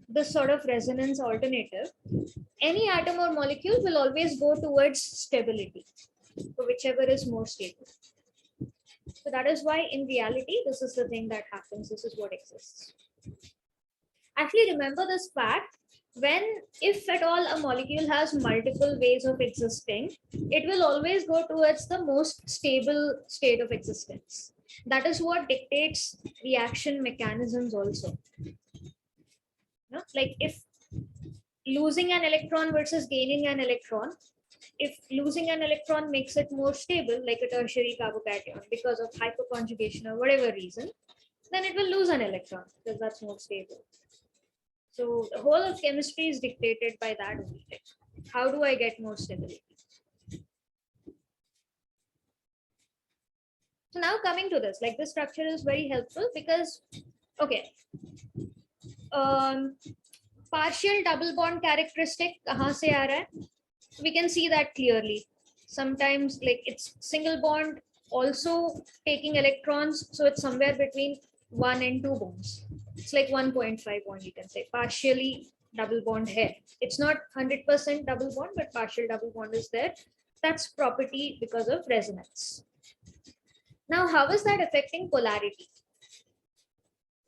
this sort of resonance alternative, any atom or molecule will always go towards stability, so whichever is more stable. So that is why in reality, this is the thing that happens. This is what exists. Actually, remember this fact if at all a molecule has multiple ways of existing, it will always go towards the most stable state of existence. That is what dictates reaction mechanisms also. No? Like if losing an electron versus gaining an electron, if losing an electron makes it more stable, like a tertiary carbocation, because of hyperconjugation or whatever reason, then it will lose an electron because that's more stable. So the whole of chemistry is dictated by that only. Like, how do I get more stability? So now coming to this, like this structure is very helpful because, okay, partial double bond characteristic kahan se aa raha hai? We can see that clearly. Sometimes like it's single bond also taking electrons, so it's somewhere between 1 and 2 bonds. It's like 1.5 bond, you can say, partially double bond here. It's not 100% double bond, but partial double bond is there. That's property because of resonance. Now, how is that affecting polarity?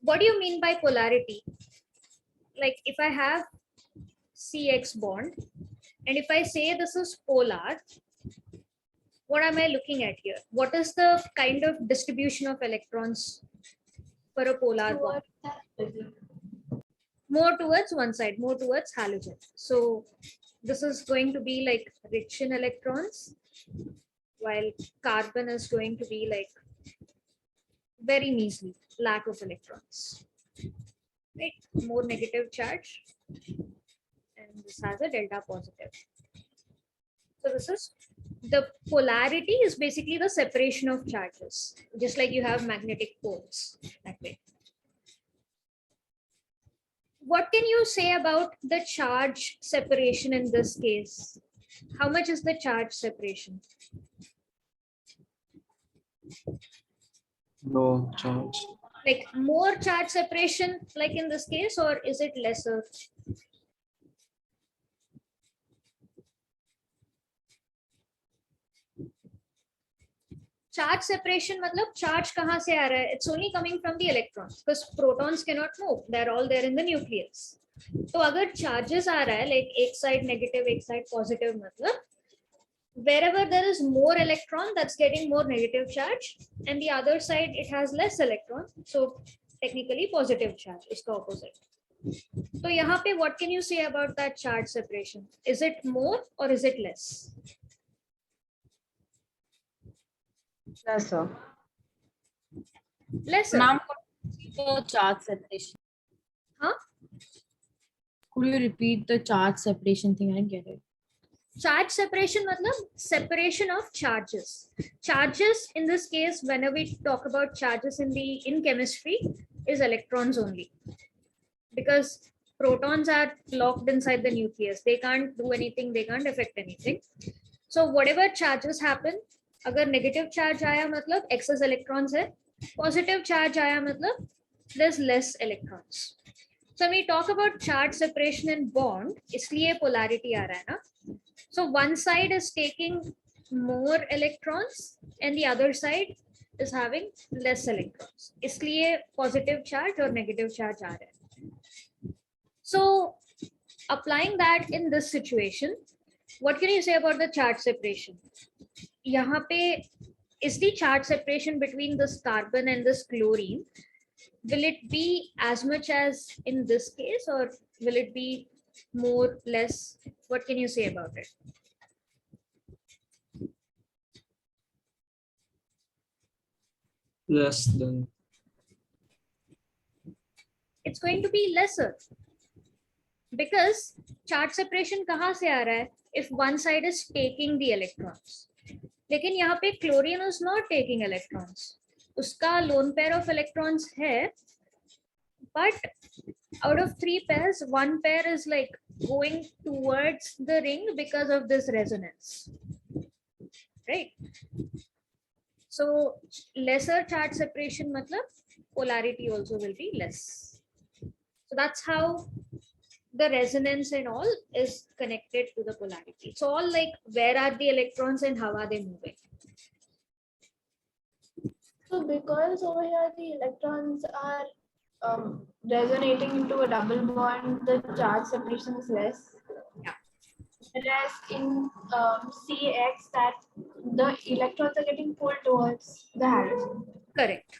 What do you mean by polarity? Like if I have CX bond, and if I say this is polar, what am I looking at here? What is the kind of distribution of electrons for a polar bond? More towards one side, more towards halogen. So this is going to be like rich in electrons, while carbon is going to be like very measly, lack of electrons. Right? More negative charge. And this has a delta positive. So this is the polarity is basically the separation of charges, just like you have magnetic poles that way. What can you say about the charge separation in this case? How much is the charge separation? No charge. Like more charge separation like in this case, or is it lesser? Charge separation matlab charge kahan se aa raha hai? It's only coming from the electrons because protons cannot move. They're all there in the nucleus. So agar charges aa raha hai, like ek side negative, ek side positive matlab, wherever there is more electron, that's getting more negative charge, and the other side it has less electron, so technically positive charge is the opposite. So yahan pe what can you say about that charge separation? Is it more or is it less? Lesser. Lesser. Ma'am, the charge separation. Huh? Could you repeat the charge separation thing? I didn't get it. Charge separation matlab separation of charges. Charges in this case, whenever we talk about charges in chemistry, is electrons only, because protons are locked inside the nucleus. They can't do anything, they can't affect anything. So whatever charges happen, agar negative charge aaya matlab excess electrons hai, positive charge aaya matlab there's less electrons. So when we talk about charge separation in bond, isliye polarity aa raha hai na. So one side is taking more electrons and the other side is having less electrons. Isliye positive charge or negative charge aa raha hai. So applying that in this situation, what can you say about the charge separation? Yahan pe is the charge separation between this carbon and this chlorine, will it be as much as in this case, or will it be more, less? What can you say about it? Less than. It's going to be lesser, because charge separation kahan se aa raha hai? If one side is taking the electrons, लेकिन यहाँ पे chlorine is not taking electrons. उसका lone pair of electrons है, but out of 3 pairs, 1 pair is like going towards the ring because of this resonance, right? So lesser charge separation matlab polarity also will be less. So that's how the resonance and all is connected to the polarity. It's all like where are the electrons and how are they moving. So because over here the electrons are resonating into a double bond, the charge separation is less. Yeah. Whereas in CX, that the electrons are getting pulled towards the halogen. Correct.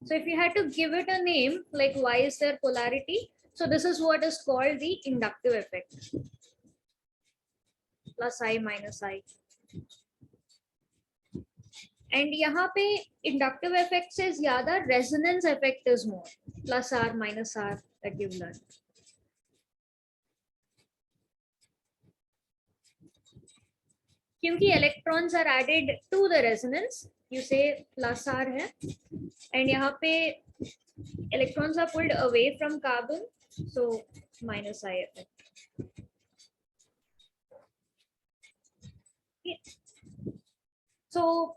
So if you had to give it a name, like why is there polarity? So this is what is called the inductive effect. Plus I minus I. And यहाँ पे inductive effect से ज़्यादा resonance effect is more. Plus R minus R that you've learned. क्योंकि electrons are added to the resonance, you say plus R है, and यहाँ पे electrons are pulled away from carbon, so minus I effect. Okay. So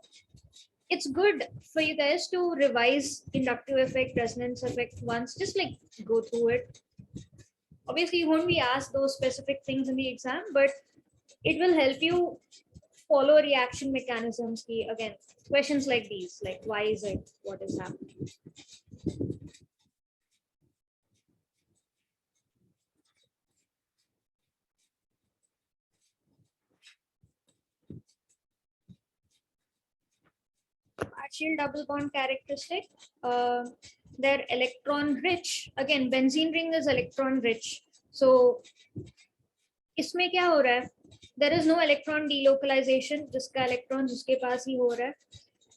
it's good for you guys to revise inductive effect, resonance effect once, just like go through it. Obviously, you won't be asked those specific things in the exam, but it will help you follow reaction mechanisms. Again, questions like these, like why is it, what is happening. Partial double bond characteristic, they're electron rich. Again, benzene ring is electron rich. So इसमें क्या हो रहा है? There is no electron delocalization, जिसका electron जिसके पास ही हो रहा है.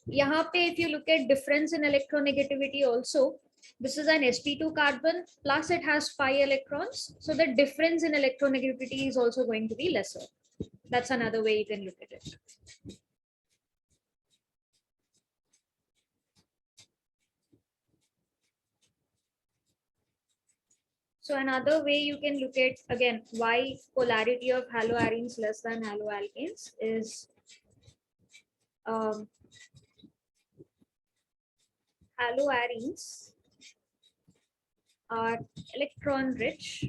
यहाँ पे if you look at difference in electronegativity also, this is an sp2 carbon plus it has pi electrons, so the difference in electronegativity is also going to be lesser. That's another way you can look at it. So another way you can look at, again, why polarity of haloarenes less than haloalkanes is haloarenes are electron rich.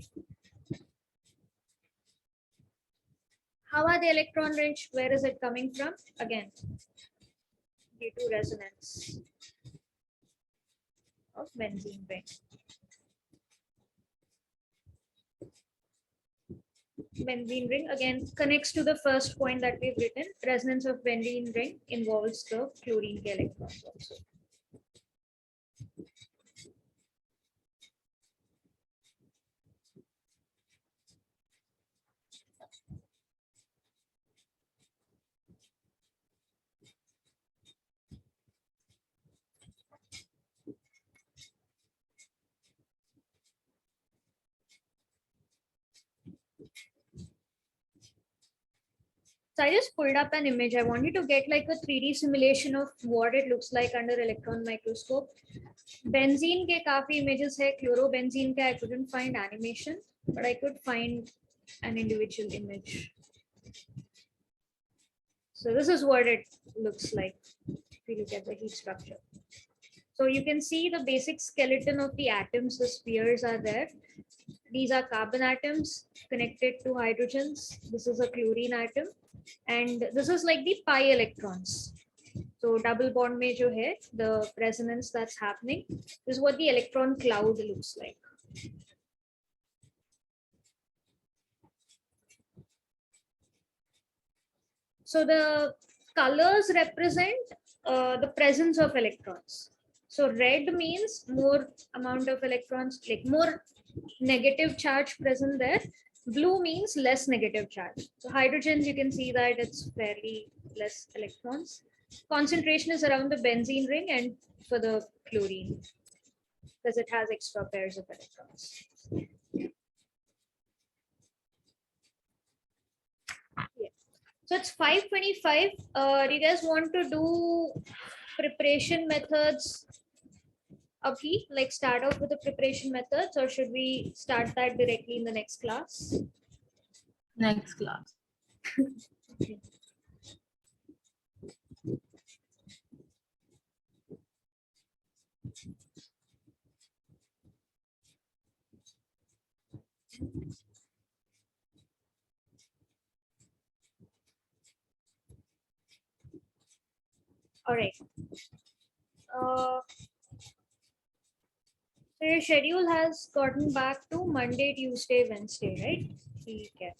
How are they electron rich? Where is it coming from? Again, due to resonance of benzene ring. Benzene ring again connects to the first point that we've written. Resonance of benzene ring involves the chlorine electrons also. So I just pulled up an image. I wanted to get like a 3D simulation of what it looks like under electron microscope. Benzene के काफी images है. Chlorobenzene के I couldn't find animation, but I could find an individual image. So this is what it looks like if you look at the heat structure. So you can see the basic skeleton of the atoms. The spheres are there. These are carbon atoms connected to hydrogens. This is a chlorine atom. And this is like the pi electrons. So double bond mein jo hai, the resonance that's happening, this is what the electron cloud looks like. So the colors represent the presence of electrons. So red means more amount of electrons, like more negative charge present there. Blue means less negative charge. So hydrogens, you can see that it's fairly less electrons. Concentration is around the benzene ring, and for the chlorine, because it has extra pairs of electrons. Yeah. So it's 5:25. Do you guys want to do preparation methods? Abhi, like start off with the preparation methods, or should we start that directly in the next class? Next class. Okay. All right. So your schedule has gotten back to Monday, Tuesday, Wednesday, right? Okay.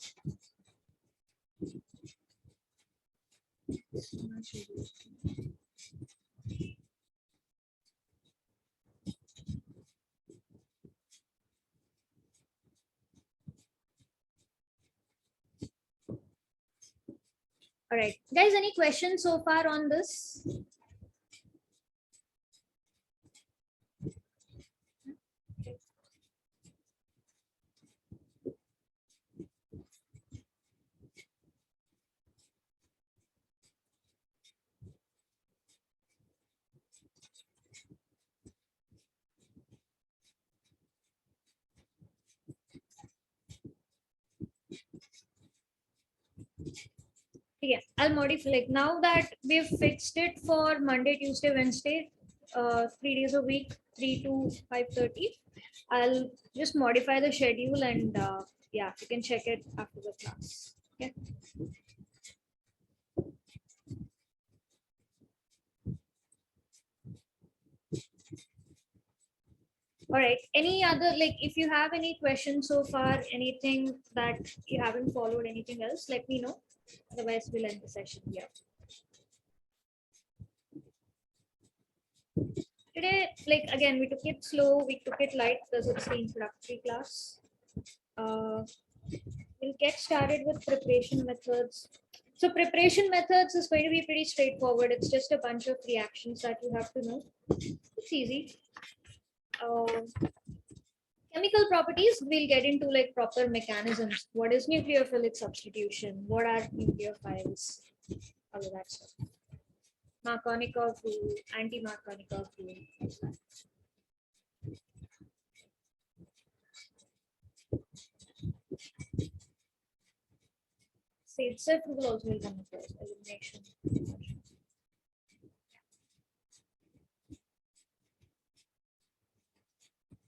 All right, guys, any questions so far on this? Yeah, I'll modify, like now that we've fixed it for Monday, Tuesday, Wednesday, 3 days a week, 3 to 5:30. I'll just modify the schedule and yeah, you can check it after the class. Okay. All right. Any other, like if you have any questions so far, anything that you haven't followed, anything else, let me know. Otherwise, we'll end the session here. Today, like again, we took it slow, we took it light because it's the introductory class. We'll get started with preparation methods. So preparation methods is going to be pretty straightforward. It's just a bunch of reactions that you have to know. It's easy. Chemical properties, we'll get into like proper mechanisms. What is nucleophilic substitution? What are nucleophiles? All of that stuff. Markovnikov rule, anti-Markovnikov rule. Say itself will also come across elimination.